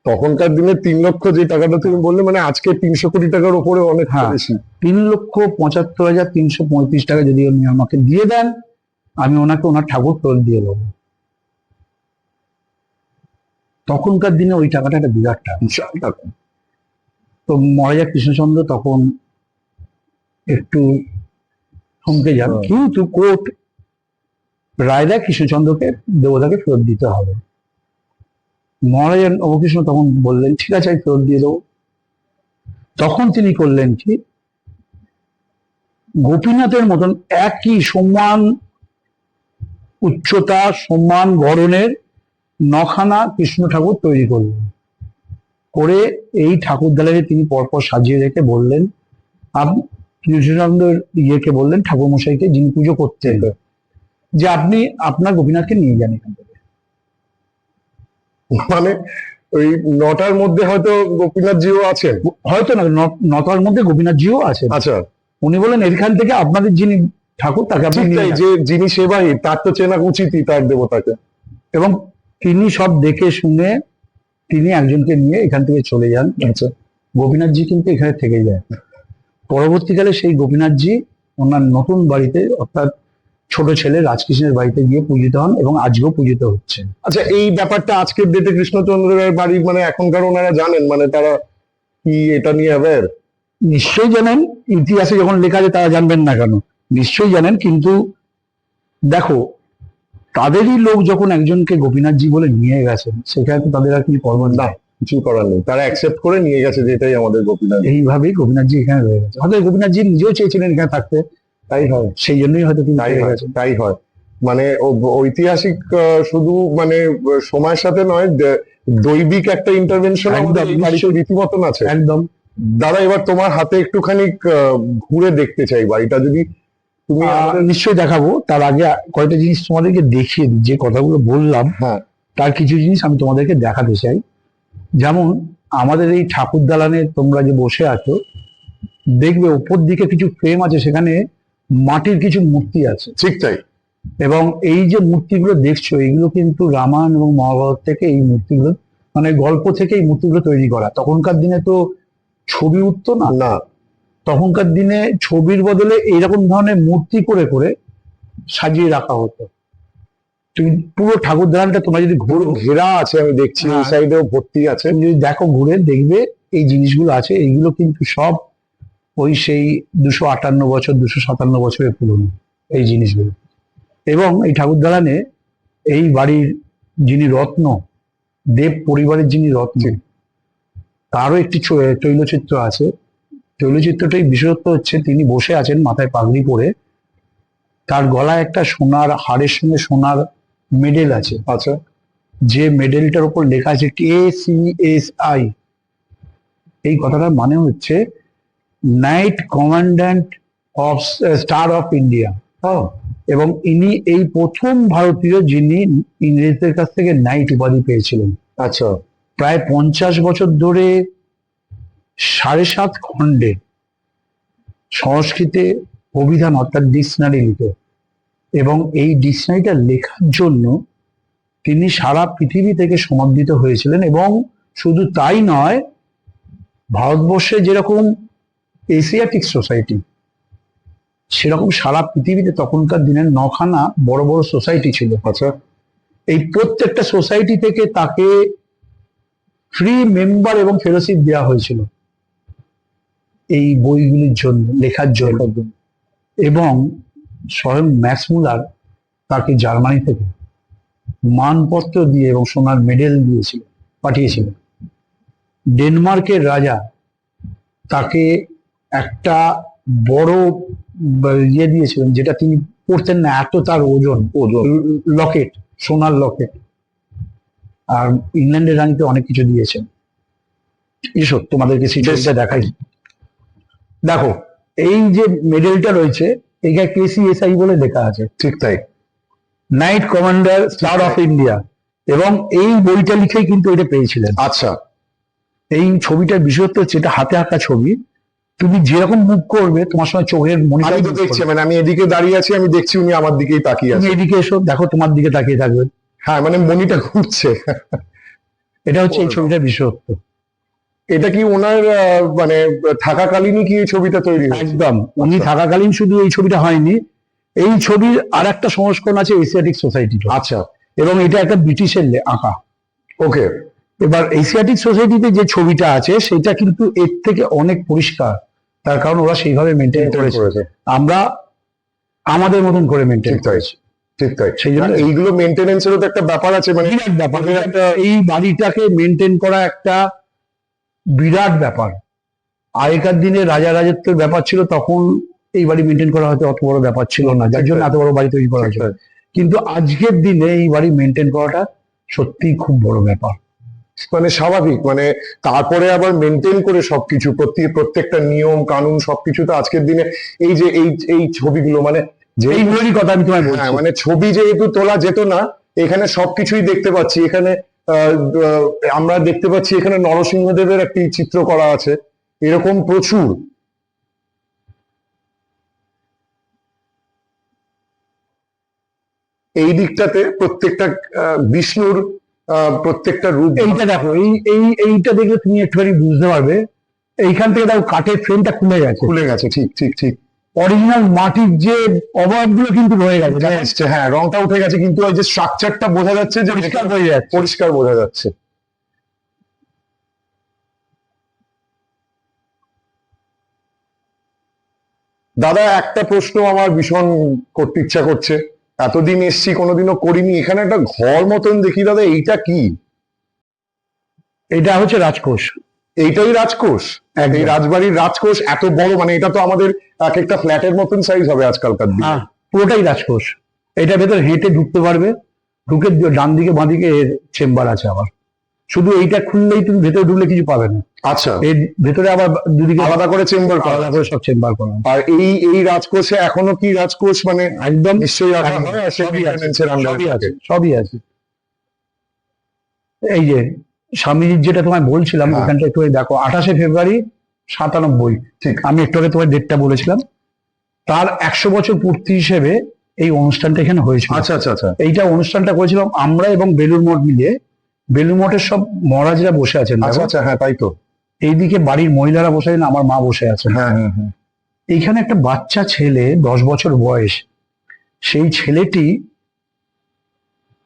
তখনকার দিনে 3 লক্ষ যে টাকাটা তুমি বললে, মানে আজকে 300 কোটি টাকার উপরে অনেক বেশি। 3,75,335 টাকা যদি উনি আমাকে দিয়ে দেন আমি ওনাকে ওনার ঠাকুর ফেরত দিয়ে দেবো। তখনকার দিনে ওই টাকাটা একটা বিরাট টাকা। তো মহারাজা কৃষ্ণচন্দ্র তখন একটু থমকে যান, কিন্তু কোর্ট রায় দেয় কৃষ্ণচন্দ্রকে দেবতাকে ফেরত দিতে হবে। মহারাজা নবকৃষ্ণ তখন বললেন ঠিক আছে আমি ফেরত দিয়ে দেবো। তখন তিনি করলেন কি, গোপীনাথের মতন একই সমান উচ্চতা সমান গড়নের 9খানা কৃষ্ণ ঠাকুর তৈরি করলেন, করে এই ঠাকুর দালানে তিনি পরপর সাজিয়ে রেখে বললেন, আপনি কৃষ্ণচন্দ্রের ইয়েকে বললেন ঠাকুর মশাইকে যিনি পুজো করতেন যে আপনি আপনার গোপীনাথকে নিয়ে যান এখান থেকে। মানে ওই 9টার মধ্যে হয়তো গোপীনাথ জিও আছেন, হয়তো না 9টার মধ্যে গোপীনাথ জিও আছেন। আচ্ছা, উনি বলেন এখান থেকে আপনাদের যিনি ঠাকুর তাকে আপনি নিয়ে যান। যে যিনি সেবাই তার তো চেনা উচিতই তার দেবতাকে। এবং তিনি সব দেখে শুনে তিনি একজনকে নিয়ে এখান থেকে চলে যান। আচ্ছা, গোপীনাথজি কিন্তু এখানে থেকে যায়। পরবর্তীকালে সেই গোপীনাথজি ওনার নতুন বাড়িতে অর্থাৎ ছোট ছেলে রাজকৃষ্ণের বাড়িতে গিয়ে পূজিত হন এবং আজকেও পূজিত হচ্ছেন। আচ্ছা, এই ব্যাপারটা আজকের ডেটে কৃষ্ণচন্দ্রের বাড়ির মানে এখনকার ওনারা জানেন, মানে তারা কি এটা নিয়ে অ্যাওয়্যার? নিশ্চয়ই জানেন, ইতিহাসে যখন লেখা আছে তারা জানবেন না কেন, নিশ্চয়ই জানেন। কিন্তু দেখো তাদেরই লোক যখন একজনকে গোপীনাথজি বলে নিয়ে গেছেন সেখানে তো তাদের আর কিছু করবেন না, কিছু করার নেই, তারা অ্যাকসেপ্ট করে নিয়ে গেছে যে এটাই আমাদের গোপীনাথ। এইভাবেই গোপীনাথজি এখানে রয়ে গেছে। হয়তো গোপীনাথজি নিজেও চেয়েছিলেন এখানে থাকতে, তাই হয়, সেই জন্যই হয়তো তিনি তাই হয়। মানে ঐতিহাসিক শুধু মানে সময়ের সাথে নয়, দৈবিক একটা ইন্টারভেনশন রীতিমতন আছে একদম। দাদা, এবার তোমার হাতে একটুখানি ঘুরে দেখতে চাই বাড়িটা, যদি তুমি নিশ্চয়ই দেখাবো। তার আগে কয়েকটা জিনিস তোমাদেরকে দেখিয়ে দিই, যে কথাগুলো বললাম হ্যাঁ তার কিছু জিনিস আমি তোমাদেরকে দেখাতে চাই। যেমন আমাদের এই ঠাকুর দালানে তোমরা যে বসে আছো দেখবে উপর দিকে কিছু ফ্রেম আছে, সেখানে মাটির কিছু মূর্তি আছে। ঠিক তাই। এবং এই যে মূর্তিগুলো দেখছো এগুলো কিন্তু রামায়ণ এবং মহাভারত থেকে এই মূর্তিগুলো মানে গল্প থেকে এই মূর্তিগুলো তৈরি করা। তখনকার দিনে তো ছবি উঠতো না, তখনকার দিনে ছবির বদলে এইরকম ধরনের মূর্তি করে করে সাজিয়ে রাখা হতো। তুমি পুরো ঠাকুর দালানটা তোমরা যদি ঘেরা আছে, আমি দেখছি এই সাইডেও ভর্তি আছে, তুমি যদি দেখো ঘুরে দেখবে এই জিনিসগুলো আছে। এইগুলো কিন্তু সব ওই সেই 258 বছর 257 বছরের পুরনো এই জিনিসগুলো। এবং এই ঠাকুর দালানে এই বাড়ির যিনি রত্ন, দেব পরিবারের যিনি রত্ন, তারও একটি তৈলচিত্র আছে। তৈলচিত্রটাই বিশেষত্ব হচ্ছে তিনি বসে আছেন মাথায় পাগড়ি পরে, তার গলায় একটা সোনার হাড়ের সঙ্গে সোনার মেডেল আছে। আচ্ছা, যে মেডেলটার উপর লেখা আছে KCSI। এই কথাটার মানে হচ্ছে night commandant of star of India. এবং ইনি এই প্রথম ভারতীয় যিনি ইংরেজদের কাছ থেকে নাইট উপাধি পেয়েছিলেন। আচ্ছা, প্রায় 50 বছর ধরে 7.5 খণ্ডে সংস্কৃতে অভিধান অর্থাৎ ডিকশনারি লিখে, এবং এই ডিকশনারিটা লেখার জন্য তিনি সারা পৃথিবী থেকে সমাদৃত হয়েছিলেন। এবং শুধু তাই নয়, ভারতবর্ষে যেরকম এশিয়াটিক সোসাইটি, সেরকম সারা পৃথিবীতে তখনকার দিনের 9খানা বড় বড় সোসাইটি ছিল। আচ্ছা, এই প্রত্যেকটা সোসাইটি থেকে তাকে ফ্রি মেম্বার এবং ফেলোশিপ দেওয়া হয়েছিল এই বইগুলির জন্য, লেখার জন্য। এবং স্বয়ং ম্যাক্স মুলার তাকে জার্মানি থেকে মানপত্র দিয়ে এবং সোনার মেডেল দিয়েছিল, পাঠিয়েছিলেন। ডেনমার্কের রাজা তাকে একটা বড় ইয়ে দিয়েছিলেন, যেটা তিনি পড়তেন না, এত তার ওজন, লকেট, সোনার লকেট। আর ইংল্যান্ডের রানীতে অনেক কিছু দিয়েছেন। এসব তোমাদেরকে সিরিজটা দেখাই। দেখো, এই যে মেডেলটা রয়েছে, এখানে KCSI বলে লেখা আছে। ঠিক তাই, night commander star of India. এবং এই বইটা লিখেই কিন্তু এটা পেয়েছিলেন। আচ্ছা, এই ছবিটার বিশেষত্ব হচ্ছে এটা হাতে আঁকা ছবি। তুমি যেরকম মুখ করবে তোমার সঙ্গে চোখের আমি মনিটর তো দেখছি, মানে আমি এদিকে দাঁড়িয়ে আছি, আমি দেখছি উনি আমার দিকেই তাকিয়ে তুমি আছে। এদিকে এসো, দেখো তোমার দিকে তাকিয়ে থাকবে। হ্যাঁ, মানে মনিটা ঘুরছে। এটা হচ্ছে এই ছবিটার বিশেষত্ব। এটা কি ওনার মানে থাকাকালীনই কি এই ছবিটা তৈরি হয়েছে? একদম, উনি আচ্ছা। থাকাকালীন শুধু এই ছবিটা হয়নি, এই ছবির আর একটা সংস্করণ আছে এশিয়াটিক সোসাইটি। আচ্ছা, এবং এটা একটা ব্রিটিশের আঁকা। ওকে। এবার এশিয়াটিক সোসাইটিতে যে ছবিটা আছে সেটা কিন্তু এর থেকে অনেক পরিষ্কার, তার কারণ ওরা সেইভাবে মেনটেন করেছে। আমরা আমাদের মতন করে মেনটেন ঠিক তাই, করেছি। ঠিক তাই। সেই জন্য এইগুলো মেনটেনেন্সেরও তো একটা ব্যাপার আছে, মানে বিরাট ব্যাপার। এই বাড়িটাকে মেনটেন করা একটা বিরাট ব্যাপার। আগেকার দিনে রাজা রাজত্বের ব্যাপার ছিল, তখন এই বাড়ি মেনটেন করা হয়তো অত বড় ব্যাপার ছিল না, যার জন্য এত বড় বাড়ি তৈরি করা হয়েছিল। কিন্তু আজকের দিনে এই বাড়ি মেনটেন করাটা সত্যি খুব বড় ব্যাপার। মানে স্বাভাবিক, মানে তারপরে আবার মেনটেন করে সবকিছু, প্রত্যেকটা নিয়ম কানুন সবকিছু তো আজকের দিনে এই যে এই ছবিগুলো, মানে যে এইগুলোরই কথা আমি তোমায় বলছি। হ্যাঁ, মানে ছবি যেহেতু তোলা যেত না, এখানে সবকিছুই দেখতে পাচ্ছি। এখানে আমরা দেখতে পাচ্ছি এখানে নরসিংহদেবের একটি চিত্র করা আছে, এরকম প্রচুর। এই দিকটাতে প্রত্যেকটা বিষ্ণুর প্রত্যেকটা রূপ। এইটা দেখো, এইটা দেখলে তুমি একটুখানি বুঝতে পারবে। এইখান থেকে দেখো কাঠের ফ্রেমটা খুলে গেছে, খুলে গেছে, ঠিক ঠিক ঠিক। অরিজিনাল মাটির যে অভাবগুলো কিন্তু রয়ে গেছে, দেখো। এসছে, হ্যাঁ, রংটা উঠে গেছে, কিন্তু ওই যে স্ট্রাকচারটা বোঝা যাচ্ছে, যে পরিষ্কার হয়ে যাচ্ছে। পরিষ্কার বোঝা যাচ্ছে। দাদা, একটা প্রশ্ন আমার ভীষণ করতে ইচ্ছা করছে, এতদিন এসছি কোনোদিনও করিনি। এখানে একটা ঘর মতন দেখি দাদা, এইটা কি? এটা হচ্ছে রাজকোষ। এইটাই রাজকোষ? এই রাজবাড়ির রাজকোষ এত বড়, মানে এটা তো আমাদের এক একটা ফ্ল্যাটের মতন সাইজ হবে আজকালকার দিনে। হ্যাঁ, পুরোটাই রাজকোষ। এটার ভেতর হেঁটে ঢুকতে পারবে, ঢুকে ডান দিকে বাঁ দিকে এর চেম্বার আছে। আবার শুধু এইটা খুললেই তুমি ভেতরে ঢুকলে কিছু পাবে না। আচ্ছা, এর ভেতরে আবার দুদিকে আলাদা করে চেম্বার করা। আলাদা করে সব চেম্বার করা। আর এই রাজকোষে এখনো কি রাজকোষ, মানে একদম নিশ্চয়ই রাখা একদম, হয়, আর সেই সবই আছে, maintenance এর under এ সবই থাকে। আছে, সবই আছে। এই যে স্বামীজির যেটা তোমায় বলছিলাম, হ্যাঁ। ওখানটা একটু দেখো, 28শে ফেব্রুয়ারি 97। ঠিক। আমি একটু আগে তোমার ডেটটা বলেছিলাম। তার 100 বছর পূর্তি হিসেবে এই অনুষ্ঠানটা এখানে হয়েছিল। আচ্ছা আচ্ছা আচ্ছা। এইটা অনুষ্ঠানটা করেছিলাম আমরা এবং বেলুর মঠ মিলিয়ে। বেলুর মঠের সব মহারাজরা বসে আছেন, আচ্ছা দেখো। আচ্ছা, হ্যাঁ তাই তো। এইদিকে বাড়ির মহিলারা বসে আছেন, আমার মা বসে আছেন। হ্যাঁ হ্যাঁ হ্যাঁ। এইখানে একটা বাচ্চা ছেলে, 10 বছর বয়স, সেই ছেলেটি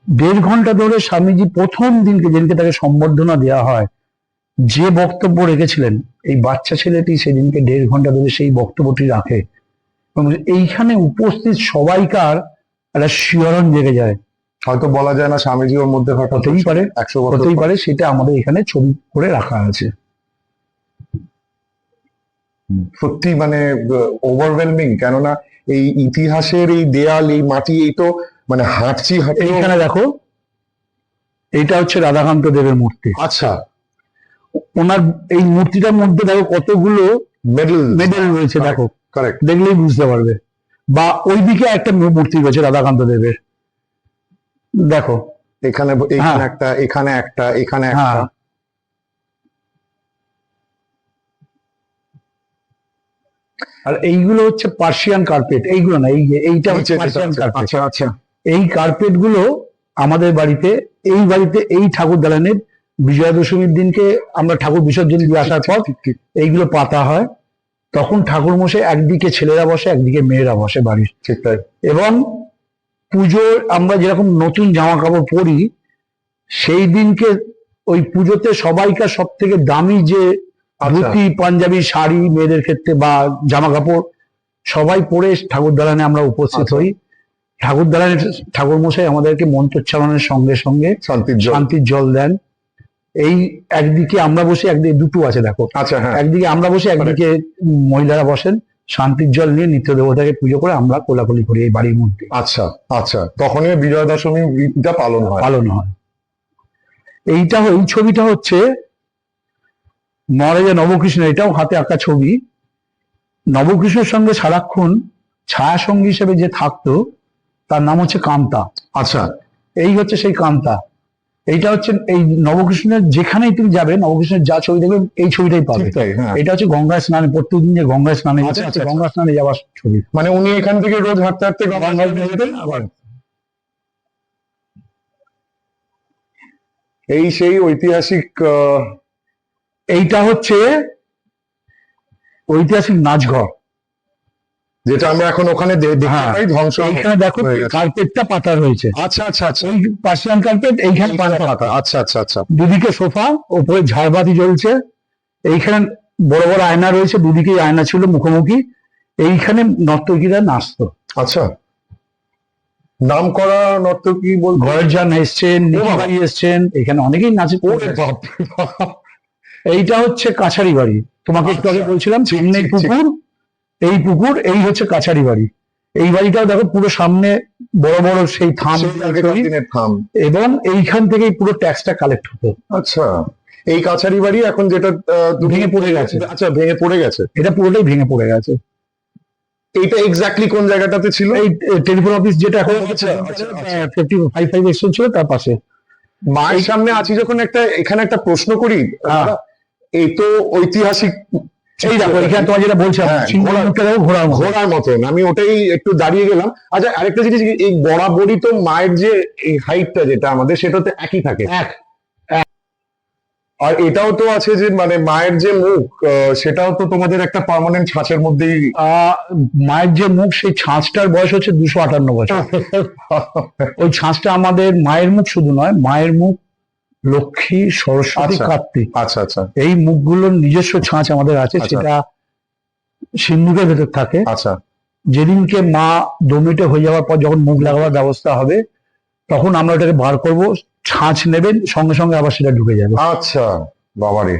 1.5 ঘন্টা ধরে স্বামীজি প্রথম দিনকে, যেদিনকে তাকে সম্বর্ধনা দেওয়া হয়, যে বক্তব্য রেখেছিলেন, এই বাচ্চা ছেলেটি সেদিনকে 1.5 ঘন্টা ধরে সেই বক্তব্যটি রাখে এবং এইখানে উপস্থিত সবাইকার একটা শিহরণ জেগে যায়। হয়তো বলা যায় না স্বামীজি ওর মধ্যে হঠাৎ হতেই পারে, 100 বছর হতেই পারে, সেটা আমাদের এখানে ছবি করে রাখা আছে। সত্যি মানে ওভারওয়েলমিং, কেননা এই ইতিহাসের এই দেয়াল, এই মাটি, এই তো মানে হাঁটছি হাঁটছি। এইখানে দেখো, এইটা হচ্ছে রাধাকান্ত দেবের মূর্তি। আচ্ছা, ওনার এই মূর্তিটার মধ্যে দেখো কতগুলো মেডেল মেডেল রয়েছে, দেখো কারেক্ট। দেখলেই বুঝতে পারবে। বা ওইদিকে একটা মূর্তি রয়েছে রাধাকান্ত দেবের, দেখো এখানে হ্যাঁ। একটা, এখানে একটা, এখানে হ্যাঁ, একটা। আর এইগুলো হচ্ছে পার্সিয়ান কার্পেট। এইগুলো না, এইটা হচ্ছে নিচে যেটা পার্সিয়ান আছে। কার্পেট। আচ্ছা আচ্ছা, এই কার্পেট গুলো আমাদের বাড়িতে, এই ঠাকুর দালানের বিজয়া দশমীর দিনকে আমরা ঠাকুর বিসর্জন দিয়ে আসার পর ঠিক, ঠিক, এইগুলো পাতা হয়। তখন ঠাকুর মশাই একদিকে ছেলেরা বসে, একদিকে মেয়েরা বসে বাড়ির। ঠিক তাই। এবং পুজোর আমরা যেরকম নতুন জামা কাপড় পরি, সেই দিনকে ওই পুজোতে সবাইকার সব থেকে দামি যে ধুতি, পাঞ্জাবি, শাড়ি মেয়েদের ক্ষেত্রে বা জামা কাপড় সবাই পরে ঠাকুর দালানে আমরা উপস্থিত আচ্ছা। হই। ঠাকুর দালানের ঠাকুর মশাই আমাদেরকে মন্ত্রোচ্চারণের সঙ্গে সঙ্গে শান্তির জল। শান্তির জল দেন। এই একদিকে আমরা বসে, একদিকে দুটো আছে দেখো, আচ্ছা, হ্যাঁ, একদিকে আমরা বসে, একদিকে মহিলারা বসেন। শান্তির জল নিয়ে নিত্য দেবতাকে পুজো করে আমরা কোলাকুলি করি এই বাড়ির মধ্যে। আচ্ছা আচ্ছা, তখনই বিজয়া দশমী রীতিটা পালন হয়। পালন হয়। এই ছবিটা হচ্ছে মহারাজা নবকৃষ্ণ, এটাও হাতে আঁকা ছবি। নবকৃষ্ণের সঙ্গে সারাক্ষণ ছায়া সঙ্গী হিসেবে যে থাকতো তার নাম হচ্ছে কান্তা। আচ্ছা, এই হচ্ছে সেই কান্তা। এইটা হচ্ছে এই নবকৃষ্ণের, যেখানেই তুমি যাবে নবকৃষ্ণের যা ছবি দেখবে এই ছবিটাই পাবে। ঠিক তাই, হ্যাঁ। এটা হচ্ছে গঙ্গায় স্নানে, প্রত্যেকদিন যে গঙ্গায় স্নানে আচ্ছা, যেতেন, আচ্ছা, সেই গঙ্গা স্নানে যাওয়ার ছবি। মানে উনি এখান থেকে রোজ হাঁটতে হাঁটতে গঙ্গায় যেতেন, আবার এই সেই ঐতিহাসিক এইটা হচ্ছে ঐতিহাসিক নাচঘর, যেটা আমরা এখন ওখানে দেখতে হ্যাঁ। পাই, ধ্বংস এইখানে দেখো হয়ে গেছে। কার্পেটটা পাতা রয়েছে। আচ্ছা আচ্ছা আচ্ছা, ওই পার্সিয়ান কার্পেট, এইখানে পাতা। আচ্ছা আচ্ছা আচ্ছা, দুদিকে সোফা, ওপরে ঝাড়বাতি জ্বলছে। এইখানে বড় বড় আয়না রয়েছে, দুদিকেই আয়না ছিল মুখোমুখি। এইখানে নর্তকীরা নাচতো। আচ্ছা, নাম করা নর্তকী বলবো। ঘরজান এসছেন, নিকিবাড়ি এসছেন, এখানে অনেকেই নাচে। ওরে বাপ রে বাপ। এইটা হচ্ছে কাছারি বাড়ি, তোমাকে একটু আগে আচ্ছা। বলছিলাম ঠিক, সামনে ঠিক, পুকুর, এই পুকুর, এই হচ্ছে কাছারি বাড়ি। এই বাড়িটাও দেখো পুরো সামনে বড় বড় সেই থাম সেই আগেকার দিনের থাম। এবং এইখান থেকেই পুরো ট্যাক্সটা কালেক্ট হতো। আচ্ছা, এই কাছারি বাড়ি এখন যেটা ভেঙে পড়ে গেছে। আচ্ছা, ভেঙে পড়ে গেছে। এটা পুরোটাই ভেঙে পড়ে গেছে। এইটা এক্স্যাক্টলি কোন জায়গাটাতে ছিল? এই টেলিফোন অফিস যেটা এখন আচ্ছা, আচ্ছা, আচ্ছা। 55 এক্সটেনশন ছিল তার পাশে। মায়ের সামনে আছি যখন, এখানে একটা প্রশ্ন করি। হ্যাঁ। এই তো ঐতিহাসিক, এই দেখো এখানে তোমার যেটা বলছিলাম, হ্যাঁ, সিংহের মুখটা দেখো ঘোড়ার মতো। ঘোড়ার মতন, আমি ওটাই একটু দাঁড়িয়ে গেলাম। আচ্ছা, আরেকটা জিনিস, এই বরাবরই তো মায়ের যে এই হাইটটা যেটা আমাদের, সেটাতে একই থাকে। এক আর এটাও তো আছে যে মানে মায়ের যে মুখ, সেটাও তো তোমাদের একটা পার্মানেন্ট ছাঁচের মধ্যেই। মায়ের যে মুখ, সেই ছাঁচটার বয়স হচ্ছে 258 বছর। ওই ছাঁচটা আমাদের মায়ের মুখ শুধু নয়, মায়ের মুখ লক্ষ্মী, সরস্বতী, আচ্ছা। কার্তিক, আচ্ছা আচ্ছা এই মুখগুলোর নিজস্ব ছাঁচ আমাদের আছে। আচ্ছা। সেটা সিন্ধুকের ভেতর থাকে। আচ্ছা, যেদিনকে মা দমিটে হয়ে যাওয়ার পর যখন মুখ লাগাবার ব্যবস্থা হবে, তখন আমরা ওটাকে বার করব, ছাঁচ নেবেন, সঙ্গে সঙ্গে আবার সেটা ঢুকে যাবে। আচ্ছা, বাবারে।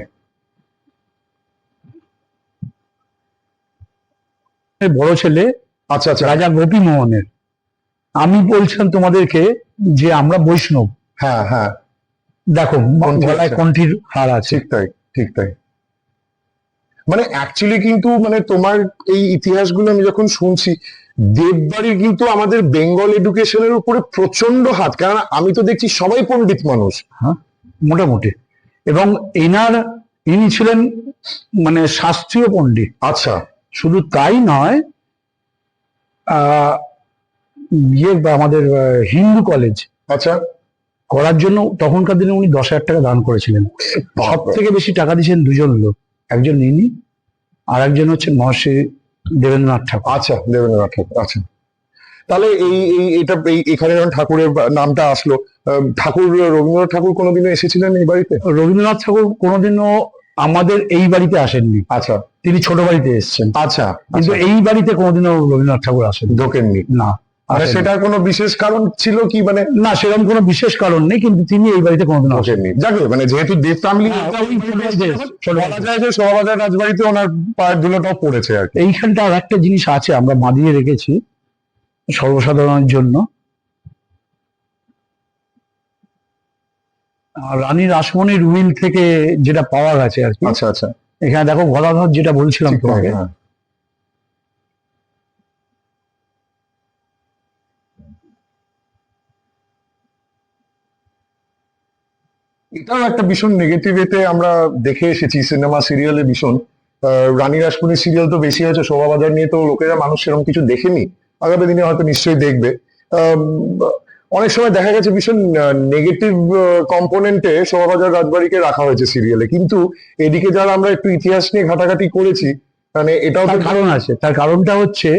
বড় ছেলে আচ্ছা আচ্ছা, রাজা গোপী মোহনের। আমি বলছিলাম তোমাদেরকে যে আমরা বৈষ্ণব, হ্যাঁ হ্যাঁ, দেখো কণ্ঠী গলায় আছে। কণ্ঠীর হার আছে। ঠিক তাই, ঠিক তাই। মানে অ্যাকচুয়ালি কিন্তু মানে তোমার এই ইতিহাসগুলো আমি যখন শুনছি, দেববাড়ির কিন্তু আমাদের বেঙ্গল এডুকেশনের উপরে প্রচন্ড হাত, কারণ আমি তো দেখছি সবাই পণ্ডিত মানুষ। হ্যাঁ, মোটামুটি। এবং ইনি ছিলেন মানে শাস্ত্রীয় পণ্ডিত। আচ্ছা, শুধু তাই নয়, আমাদের হিন্দু কলেজ আচ্ছা, করার জন্য তখনকার দিনে উনি 10,000 টাকা দান করেছিলেন। সব থেকে বেশি টাকা দিয়েছেন দুজন লোক, একজন ইনি, আর একজন হচ্ছে মহর্ষি দেবেন্দ্রনাথ ঠাকুর। আচ্ছা, দেবেন্দ্রনাথ ঠাকুর। আচ্ছা, তাহলে এখানে যখন ঠাকুরের নামটা আসলো, ঠাকুর রবীন্দ্রনাথ ঠাকুর কোনোদিনও এসেছিলেন এই বাড়িতে? রবীন্দ্রনাথ ঠাকুর কোনোদিনও আমাদের এই বাড়িতে আসেননি। আচ্ছা তিনি ছোট বাড়িতে এসেছেন, আচ্ছা, কিন্তু এই বাড়িতে কোনোদিনও রবীন্দ্রনাথ ঠাকুর আসেন ঢোকেননি? না। মানে আসেননি। সেটার কোনো বিশেষ কারণ ছিল কি? মানে না, সেরকম কোনো বিশেষ কারণ নেই, কিন্তু তিনি এই বাড়িতে কোনোদিন আসেন। ঢোকেননি। যাকে মানে যেহেতু দেব ফ্যামিলি, বলা যায় যে শোভাবাজার রাজবাড়িতে ওনার পায়ের ধুলোটাও পড়েছে আর কি। এইখানটা আর একটা জিনিস আছে, আমরা বাঁধিয়ে রেখেছি সর্বসাধারণের জন্য। রানী রাসমণির উইল থেকে যেটা পাওয়া গেছে আর কি। আচ্ছা আচ্ছা, এখানে দেখো গদাধর, যেটা বলছিলাম তোমাকে, হ্যাঁ। এটাও একটা ভীষণ নেগেটিভ এতে আমরা দেখে এসেছি সিনেমা সিরিয়ালে ভীষণ। রানী রাসমণি সিরিয়াল তো বেশি হয়েছে, শোভাবাজার নিয়ে তো লোকেরা মানুষ সেরকম কিছু দেখেনি, আগামী দিনে হয়তো নিশ্চয়ই দেখবে। আহ, অনেক সময় দেখা গেছে ভীষণ নেগেটিভ কম্পোনেন্টে শোভাবাজার রাজবাড়িকে রাখা হয়েছে সিরিয়ালে, কিন্তু এদিকে যারা আমরা একটু ইতিহাস নিয়ে ঘাটাঘাটি করেছি, মানে এটাও তো তার কারণ আছে। তার কারণটা হচ্ছে,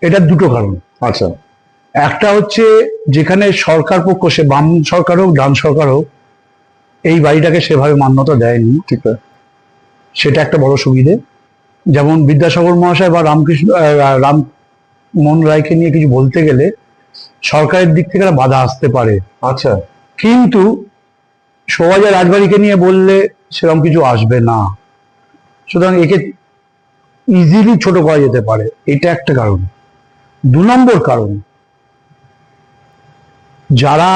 এটা দুটো কারণ। আচ্ছা একটা হচ্ছে, যেখানে সরকার পক্ষ, সে বাম সরকার হোক ডান সরকার হোক, এই বাড়িটাকে সেভাবে মান্যতা দেয়নি, ঠিক আছে। সেটা একটা বড় সুবিধে। যেমন বিদ্যাসাগর মহাশয় বা রামমোহন রায়কে নিয়ে কিছু বলতে গেলে সরকারের দিক থেকে একটা বাধা আসতে পারে, আচ্ছা কিন্তু শোভাবাজার রাজবাড়িকে নিয়ে বললে সেরকম কিছু আসবে না। সুতরাং একে ইজিলি ছোট করা যেতে পারে, এটা একটা কারণ। 2 নম্বর কারণ, যারা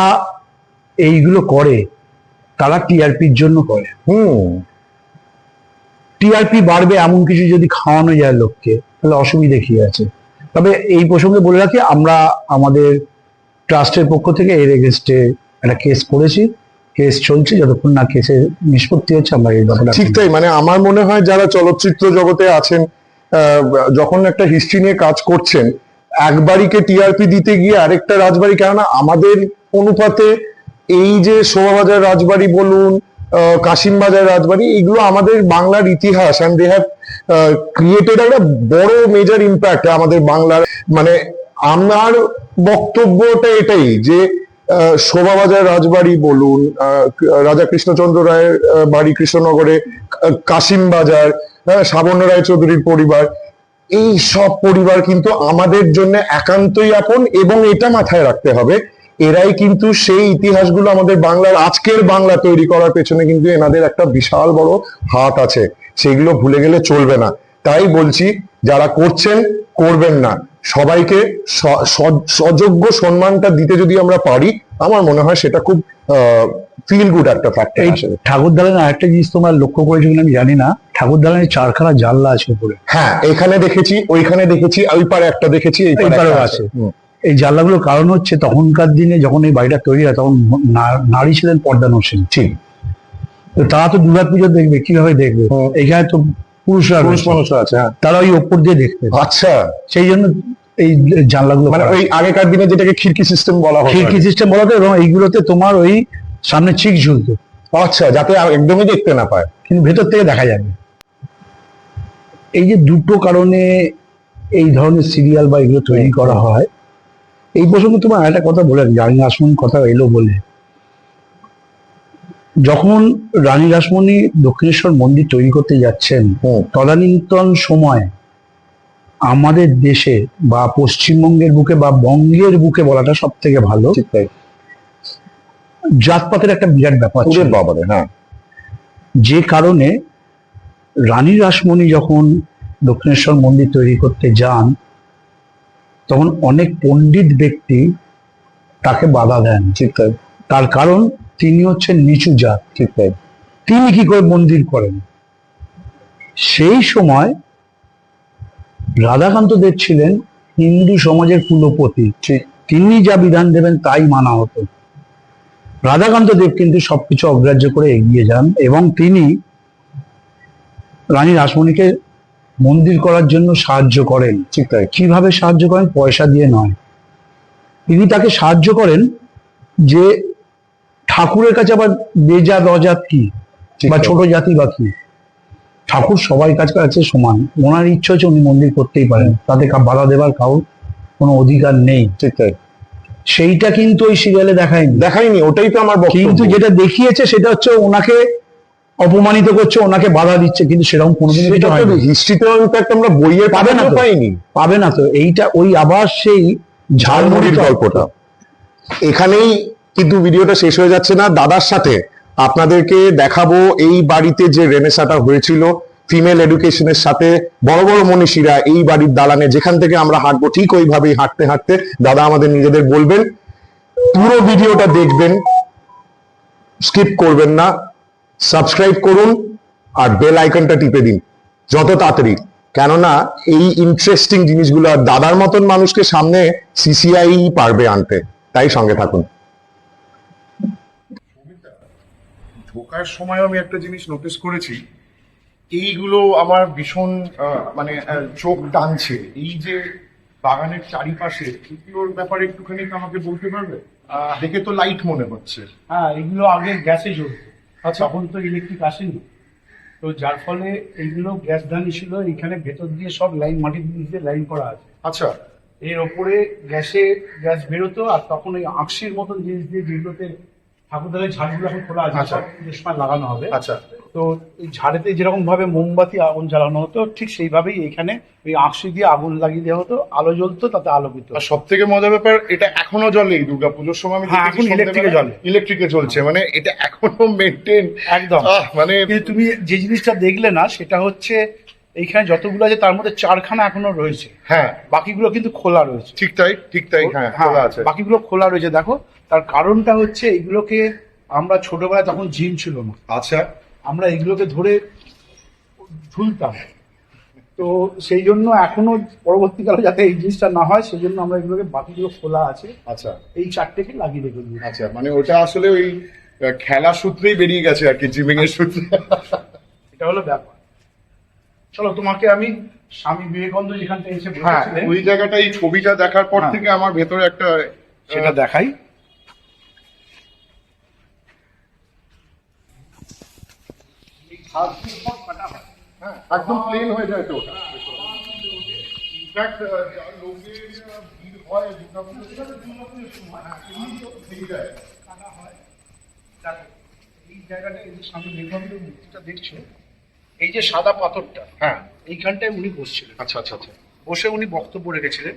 এইগুলো করে তারা টিআরপির জন্য করে। টিআরপি বাড়বে এমন কিছু যদি খাওয়ানো যায় লোককে, তাহলে অসুবিধে কি আছে? তবে এই প্রসঙ্গে বলে রাখি, আমরা আমাদের ট্রাস্টের পক্ষ থেকে এর এগেনস্টে একটা কেস করেছি, কেস চলছে, যতক্ষণ না কেসের নিষ্পত্তি হচ্ছে আমরা এই ব্যাপারটা। ঠিক তাই, মানে আমার মনে হয় যারা চলচ্চিত্র জগতে আছেন, যখন একটা হিস্ট্রি নিয়ে কাজ করছেন, একবারইকে টিআরপি দিতে গিয়ে আরেকটা রাজবাড়ি, কেননা আমাদের অনুপাতে এই যে শোভাবাজার রাজবাড়ি বলুন, কাশিমবাজার রাজবাড়ি, এগুলো আমাদের বাংলার ইতিহাস, অ্যান্ড দে হ্যাভ ক্রিয়েটেড একটা বড় মেজর ইম্প্যাক্ট আমাদের বাংলার। মানে আমার বক্তব্যটা এটাই যে শোভাবাজার রাজবাড়ি বলুন, রাজা কৃষ্ণচন্দ্র রায়ের বাড়ি কৃষ্ণনগরে, কাশিমবাজার, সাবর্ণ রায় চৌধুরীর পরিবার, এই সব পরিবার কিন্তু আমাদের জন্য একান্তই আপন, এবং এটা মাথায় রাখতে হবে, এরাই কিন্তু সেই ইতিহাসগুলো আমাদের বাংলার, আজকের বাংলা তৈরি করার পেছনে কিন্তু এনাদের একটা বিশাল বড় হাত আছে, সেগুলো ভুলে গেলে চলবে না। তাই বলছি, যারা করছেন করবেন না, সবাইকে সযোগ্য সম্মানটা দিতে যদি আমরা পারি, আমার মনে হয় সেটা খুব ফিল গুড একটা ফ্যাক্টর। এই ঠাকুর দালানের আরেকটা জিনিস তোমরা লক্ষ্য করেছো কিনা আমি জানি না, ঠাকুর দালানের 4খানা জানলা আছে উপরে। হ্যাঁ, এখানে দেখেছি, ওইখানে দেখেছি, ওই পারে একটা দেখেছি, এই পারেও আছে। এই জানলাগুলোর কারণ হচ্ছে, তখনকার দিনে যখন এই বাড়িটা তৈরি হয়, তখন নারী ছিলেন পর্দানসীন। ঠিক। তো তারা তো দুর্গাপুজো দেখবে, কিভাবে দেখবে? এখানে তো পুরুষ মানুষরা আছে, হ্যাঁ, তারা ওই ওপর দিয়ে দেখতে। আচ্ছা, সেই জন্য এই জানলাগুলো, মানে ওই আগেকার দিনে যেটাকে খিড়কি সিস্টেম বলা হয়, খিড়কি সিস্টেম বলা হয়, এবং এইগুলোতে তোমার ওই সামনে চিক ঝুলতো। আচ্ছা, যাতে একদমই দেখতে না পায়, কিন্তু ভেতর থেকে দেখা যাবে। এই যে দুটো কারণে এই ধরনের সিরিয়াল বা এগুলো তৈরি করা হয়। এই প্রসঙ্গে তোমার একটা কথা বলে, রানী রাসমণির কথা এলো বলে, যখন রানী রাসমণি দক্ষিণেশ্বর মন্দির তৈরি করতে যাচ্ছেন, তদানীন্তন সময় আমাদের দেশে বা পশ্চিমবঙ্গের বুকে বা বঙ্গের বুকে বলাটা সব থেকে ভালো, ঠিক তাই, জাতপাতের একটা বিরাট ব্যাপার ছিল। বাবারে, হ্যাঁ, যে কারণে রানী রাসমণি যখন দক্ষিণেশ্বর মন্দির তৈরি করতে যান, তখন অনেক পণ্ডিত ব্যক্তি তাকে বাধা দেন। ঠিক তাই, তার কারণ তিনি হচ্ছেন নিচু জাত। ঠিক তাই, তিনি কি করে মন্দির করেন? সেই সময় রাধাকান্ত দেব ছিলেন হিন্দু সমাজের কুলপতি, তিনি যা বিধান দেবেন তাই মানা হতো। রাধাকান্ত দেব কিন্তু সবকিছু অগ্রাহ্য করে এগিয়ে যান, এবং তিনি রানী রাসমণিকে মন্দির করার জন্য সাহায্য করেন। ঠিক তাই, কিভাবে সাহায্য করেন? পয়সা দিয়ে নয়, তিনি তাকে সাহায্য করেন যে ঠাকুরের কাছে আবার বেজাত অজাত কি, বা ছোট জাতি বা কি, ঠাকুর সবাই কাছে সমান। ওনার ইচ্ছা হচ্ছে উনি মন্দির করতেই পারেন, তাতে বাধা দেবার কারণ কোনো অধিকার নেই, ঠিক তাই, সেইটা কিন্তু ওই সিরিয়ালে দেখায়নি। দেখাইনি, ওটাই তো আমার বক্তব্য। কিন্তু যেটা দেখিয়েছে সেটা হচ্ছে ওনাকে অপমানিত করছে, ওনাকে বাধা দিচ্ছে, কিন্তু সেরকম কোনোদিনও কিছু হয়নি। হিস্ট্রিতে ইনফ্যাক্ট আমরা বইয়ের পাবে না তো। পাইনি। পাবে না তো, এইটা ওই আবার সেই ঝালমুড়ির গল্পটা। এখানেই কিন্তু ভিডিওটা শেষ হয়ে যাচ্ছে না, দাদার সাথে আপনাদেরকে দেখাবো এই বাড়িতে যে রেনেসাটা হয়েছিল ফিমেল এডুকেশনের সাথে। বড় বড় মনীষীরা এই বাড়ির দালানে যেখান থেকে আমরা হাঁটবো ঠিক ওইভাবেই হাঁটতে হাঁটতে দাদা আমাদের নিজেদের বলবেন। পুরো ভিডিওটা দেখবেন, স্কিপ করবেন না, সাবস্ক্রাইব করুন আর বেল আইকনটা টিপে দিন যত তাড়াতাড়ি, কেননা এই ইন্টারেস্টিং জিনিসগুলো আর দাদার মতন মানুষকে সামনে সিসিআই পারবে আনতে, তাই সঙ্গে থাকুন। ঢোকার সময় আমি একটা জিনিস নোটিস করেছি, এইগুলো আমার ভীষণ মানে চোখ টানছে। এই যে বাগানের চারিপাশে, এগুলোর ব্যাপারে একটুখানি আমাকে বলতে পারবে? দেখে তো লাইট মনে হচ্ছে। হ্যাঁ, এগুলো আগে গ্যাসে জ্বলতো, আচ্ছা, তখন তো ইলেকট্রিক আসেনি, তো যার ফলে এইগুলো গ্যাস ধানি ছিল। এখানে ভেতর দিয়ে সব লাইন, মাটির নিচ দিয়ে লাইন করা আছে। আচ্ছা, এর ওপরে গ্যাস বেরোতো, আর তখন ওই আঁকশির মতন জিনিস দিয়ে, যেগুলোতে ঠাকুরদারের ঝাড়গুলো এখন খোলা আছে, আচ্ছা। সব পুজোর সময় লাগানো হবে। আচ্ছা, তো এই ঝাড়েতে যেরকম ভাবে মোমবাতি আগুন জ্বালানো হতো, ঠিক সেইভাবেই এখানে ওই আঁকশি দিয়ে আগুন লাগিয়ে দেওয়া হতো, আলো জ্বলতো, তাতে আলোকিত আর সব থেকে মজার ব্যাপার, এটা এখনো জ্বলে এই দুর্গাপুজোর সময়। আমি হ্যাঁ, এখন ইলেকট্রিকে জ্বলে। ইলেকট্রিকে জ্বলছে, মানে এটা এখনো মেনটেন একদম। মানে কিন্তু তুমি যে জিনিসটা দেখলে না, সেটা হচ্ছে এইখানে যতগুলো আছে তার মধ্যে 4খানা এখনো রয়েছে, হ্যাঁ বাকিগুলো কিন্তু খোলা রয়েছে। ঠিক তাই, ঠিক তাই, হ্যাঁ খোলা আছে। বাকিগুলো খোলা রয়েছে। দেখো, তার কারণটা হচ্ছে এইগুলোকে আমরা ছোটবেলায়, তখন জিম ছিল না, আচ্ছা, আমরা এগুলোকে ধরে ঝুলতাম, তো সেই জন্য এখনো পরবর্তীকালে যাতে এই জিনিসটা না হয় সেই জন্য আমরা এগুলোকে, বাকিগুলো খোলা আছে, আচ্ছা, এই 4টেকে লাগিয়ে রেখে দিই। আচ্ছা, মানে ওটা আসলে ওই খেলা সূত্রেই বেরিয়ে গেছে আর কি, জিমিং এর সূত্রে। এটা হলো ব্যাপার। চলো, তোমাকে আমি স্বামী বিবেকানন্দ যেখানটা এসে হ্যাঁ, বসেছিলেন, ওই জায়গাটা, এই ছবিটা দেখার পর হ্যাঁ। থেকে আমার ভেতরে একটা সেটা দেখাই। হ্যাঁ, একদম প্লেন হয়ে যায় তো ওটা। ইনফ্যাক্ট যা লোকের ভিড় হয় দুর্গাপুজোর সময়, হ্যাঁ, সেই যায়। দেখো, এই জায়গাটা, এই যে স্বামী বিবেকানন্দের মূর্তিটা দেখছো, এই যে সাদা পাথরটা, হ্যাঁ, এইখানটায় উনি বসছিলেন। আচ্ছা আচ্ছা আচ্ছা, বসে উনি বক্তব্য রেখেছিলেন,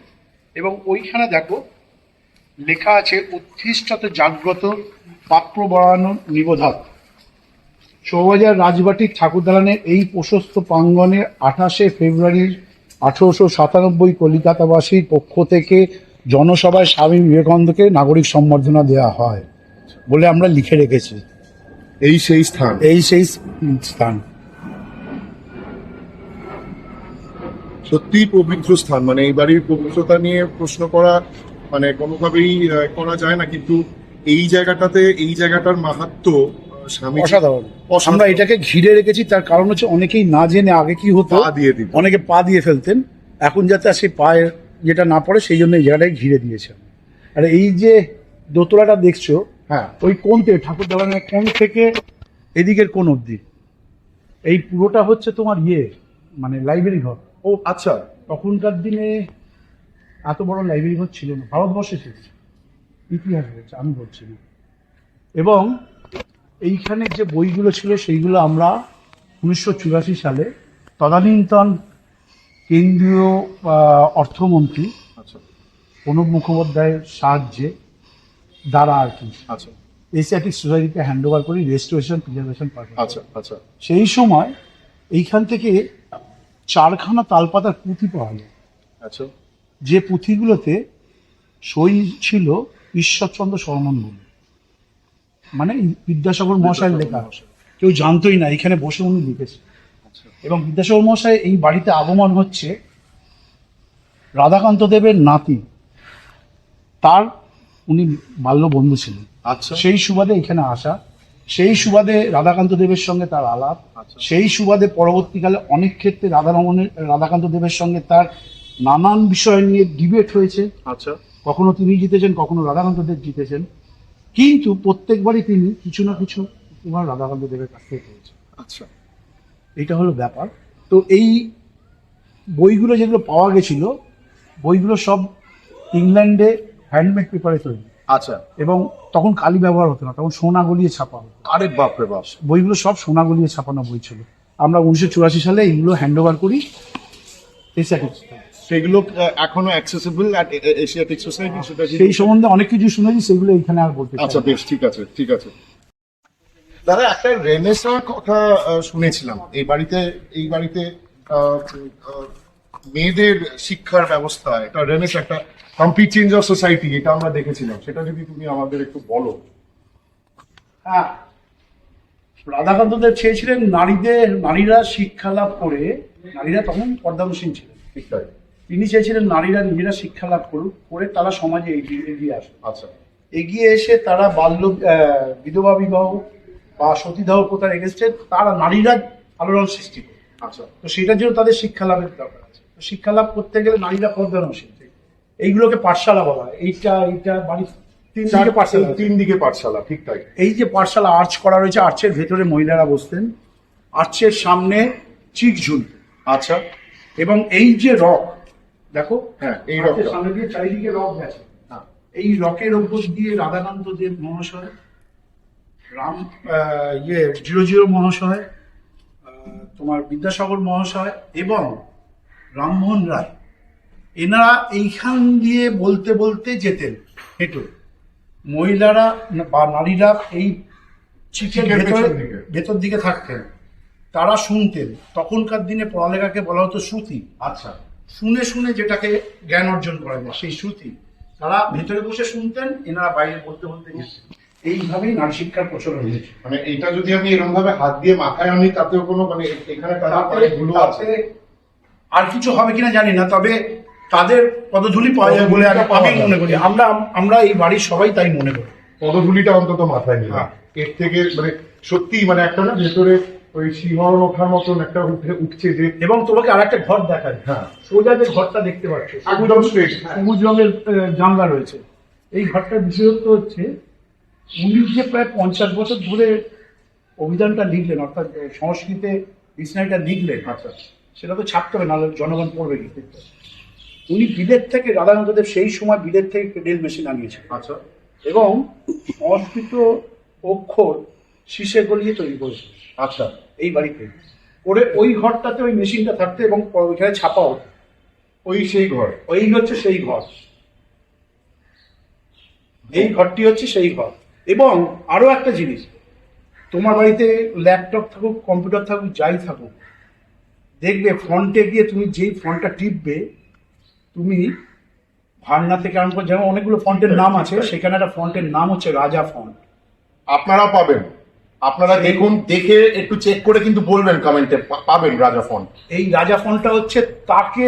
এবং ওইখানে দেখো লেখা আছে, অধিষ্ঠাত জাগ্রত পাত্র বরানো নিবোধক। শোভাবাজার রাজবাটির ঠাকুরদালানের এই প্রশস্ত প্রাঙ্গণে 28শে ফেব্রুয়ারি 1897 কলিকাতাবাসীর পক্ষ থেকে জনসভায় স্বামী বিবেকানন্দকে নাগরিক সম্বর্ধনা দেওয়া হয় বলে আমরা লিখে রেখেছি। এই সেই স্থান। এই সেই স্থান। সত্যি পবিত্র স্থান, মানে এই বাড়ির পবিত্রতা নিয়ে প্রশ্ন করা মানে কোনোভাবেই করা যায় না, কিন্তু এই জায়গাটাতে, এই জায়গাটার মাহাত্ম্য স্বামী অসাধারণ। আমরা এটাকে ঘিরে রেখেছি, তার কারণ হচ্ছে অনেকেই না জেনে, আগে কি হতো, পা দিয়ে দিত। অনেকে পা দিয়ে ফেলতেন, এখন যাতে আর সেই পায়ের যেটা না পড়ে সেই জন্য এই জায়গাটাকে ঘিরে দিয়েছে। আর এই যে দোতলাটা দেখছো, হ্যাঁ, ওই কোণ থেকে, ঠাকুর দালানের কোণ থেকে এদিকের কোণ অবধি, এই পুরোটা হচ্ছে তোমার মানে লাইব্রেরি ঘর। ও আচ্ছা, তখনকার দিনে এত বড় লাইব্রেরি ঘর ছিল না, ভারতবর্ষে ছিল, ইতিহাস রয়েছে, আমি বলছি না। এবং এইখানে যে বইগুলো ছিল সেইগুলো আমরা 1984 সালে তদানীন্তন কেন্দ্রীয় অর্থমন্ত্রী আচ্ছা প্রণব মুখোপাধ্যায়ের সাহায্যে দ্বারা আর কি আচ্ছা এশিয়াটিক সোসাইটিকে হ্যান্ড ওভার করি, রেস্টোরেশন প্রিজার্ভেশন পারপাস। আচ্ছা আচ্ছা, সেই সময় এইখান থেকে 4খানা তালপাতার পুঁথি পাওয়া যায়, আচ্ছা, যে পুঁথিগুলোতে সই ছিল ঈশ্বরচন্দ্র শর্মন বলে, মানে বিদ্যাসাগর মহাশয়ের লেখা। কেউ জানতোই না, এখানে বসে উনি লিখেছে। এবং বিদ্যাসাগর মহাশয় এই বাড়িতে আগমন হচ্ছে রাধাকান্ত দেবের নাতি, তার উনি বাল্য বন্ধু ছিলেন, আচ্ছা, সেই সুবাদে এখানে আসা, সেই সুবাদে রাধাকান্ত দেবের সঙ্গে তার আলাপ, আচ্ছা। সেই সুবাদে পরবর্তীকালে অনেক ক্ষেত্রে রাধাকান্ত দেবের সঙ্গে তার নানান বিষয় নিয়ে ডিবেট হয়েছে। আচ্ছা, কখনো তিনি জিতেছেন, কখনো রাধাকান্ত দেব জিতেছেন, কিন্তু প্রত্যেকবারই তিনি কিছু না কিছু উপহার রাধাকান্ত দেবের কাছ থেকে পেয়েছেন। আচ্ছা, এইটা হলো ব্যাপার। তো এই বইগুলো যেগুলো পাওয়া গেছিল, বইগুলো সব ইংল্যান্ডে হ্যান্ডমেড পেপারে তৈরি, আচ্ছা, এবং তখন কালি ব্যবহার হতো না, তখন সোনা গলিয়ে ছাপা হতো। আরে বাপরে বাপ। বইগুলো সব সোনা গলিয়ে ছাপানো বই ছিল। আমরা 1984 সালে এইগুলো হ্যান্ড ওভার করি এশিয়াটিক। সেগুলো এখনো অ্যাক্সেসিবল অ্যাট এশিয়াটিক সোসাইটি, সেটা যদি- সেই সম্বন্ধে অনেক কিছু শুনেছি, সেগুলো এখানে আর বলতে চাই আচ্ছা না। বেশ, ঠিক আছে ঠিক আছে। দাদা একটা রেনেসাঁ কথা শুনেছিলাম এই বাড়িতে আহ, আহ, মেয়েদের শিক্ষার ব্যবস্থা, একটা রেনেসাঁ, একটা কমপ্লিট চেঞ্জ অফ সোসাইটি, এটা আমরা দেখেছিলাম। সেটা যদি তুমি আমাদের একটু বলো। হ্যাঁ, রাধাকান্ত দেব চেয়েছিলেন নারীরা শিক্ষা লাভ করে, নারীরা তখন পর্দানসীন ছিলেন, ঠিক তাই। তিনি চেয়েছিলেন নারীরা নিজেরা শিক্ষা লাভ করুক, করে তারা সমাজে এগিয়ে আসে। আচ্ছা, এগিয়ে এসে তারা বিধবা বিবাহ বা সতীদাহ প্রথার এগেনস্টে তারা নারীরা আলোড়ন সৃষ্টি করে। আচ্ছা, তো সেটার জন্য তাদের শিক্ষা লাভের দরকার আছে। তো শিক্ষা লাভ করতে গেলে নারীরা পর্দানসীন, এইগুলোকে পাঠশালা বলা হয়। এইটা বাড়ির তিন দিকে পাঠশালা আছে। তিন দিকে পাঠশালা, ঠিক তাই। এই যে পাঠশালা আর্চ করা রয়েছে, আর্চের ভেতরে মহিলারা বসতেন, আর্চের সামনে চিক ঝুলত, আচ্ছা, এবং এই যে রক দেখো, হ্যাঁ, এই আর্চের রকম। সামনে দিয়ে চারিদিকে রক গেছে। হ্যাঁ। এই রকের উপর দিয়ে রাধাকান্ত দেব মহাশয়, জিরো জিরো মহাশয়, তোমার বিদ্যাসাগর মহাশয় এবং রামমোহন রায়, এনারা এইখান দিয়ে বলতে বলতে যেতেন হেঁটে। মহিলারা বা নারীরা এই চিকের চিকের পেছন দিকে। ভেতর দিকে থাকতেন, তারা শুনতেন। তখনকার দিনে পড়ালেখাকে বলা হতো শ্রুতি। আচ্ছা, শুনে শুনে যেটাকে জ্ঞান অর্জন করা যায়, সেই শ্রুতি তারা ভেতরে বসে শুনতেন, এনারা বাইরে বলতে বলতে যেতেন। এইভাবেই নারী শিক্ষার প্রচলন হয়েছে। মানে এটা যদি আমি এরকম ভাবে হাত দিয়ে মাথায় আনি, তাতেও কোনো মানে এখানে তাদের পায়ে ধুলো আছে। তাতে আর কিছু হবে কিনা জানি না, তবে তাদের পদধূলি পাওয়া যায় বলে আমি মনে করি। আমরা এই বাড়ির সবাই তাই মনে করি। পদধূলিটা অন্তত মাথায় নিলাম। হ্যাঁ। এর থেকে মানে সত্যি মানে একটা না ভেতরে ওই শিহরণ ওঠার মতন একটা উঠছে যে। এবং তোমাকে আর একটা ঘর দেখায়, হ্যাঁ। সোজা যে ঘরটা দেখতে পাচ্ছ, একদম straight। সবুজ রঙের জানলা রয়েছে। এই ঘরটার বিশেষত্ব হচ্ছে উনি যে প্রায় 50 বছর ধরে অভিধানটা লিখলেন, অর্থাৎ সংস্কৃতে ডিকশনারিটা লিখলেন, আচ্ছা, সেটা তো ছাপতে হবে, নাহলে জনগণ পড়বে কি। উনি বিলেত থেকে, রাধাকান্ত দেব সেই সময় বিলেত থেকে পেডেল মেশিন আনিয়েছেন, আচ্ছা, এবং সংস্কৃত অক্ষর শীষে গলিয়ে তৈরি করেছে আচ্ছা। এই বাড়িতে করে। ওই ঘরটাতে ওই মেশিনটা থাকতো এবং ওইখানে ছাপা হতো। ওই সেই ঘর। ওই হচ্ছে সেই ঘর, এই ঘরটি হচ্ছে সেই ঘর। এবং আরো একটা জিনিস, তোমার বাড়িতে ল্যাপটপ থাকুক, কম্পিউটার থাকুক, যাই থাকুক, দেখবে ফ্রন্টে গিয়ে তুমি যেই ফ্রন্টটা টিপবে, তুমি ভান্না থেকে আরম্ভ করে, যেমন অনেকগুলো ফন্টের নাম আছে, সেখানে একটা ফন্টের নাম হচ্ছে রাজা ফন্ট। আপনারা পাবেন, আপনারা দেখুন, দেখে একটু চেক করে কিন্তু বলবেন কমেন্টে, পাবেন রাজা ফন্ট। এই রাজা ফন্টটা হচ্ছে তাকে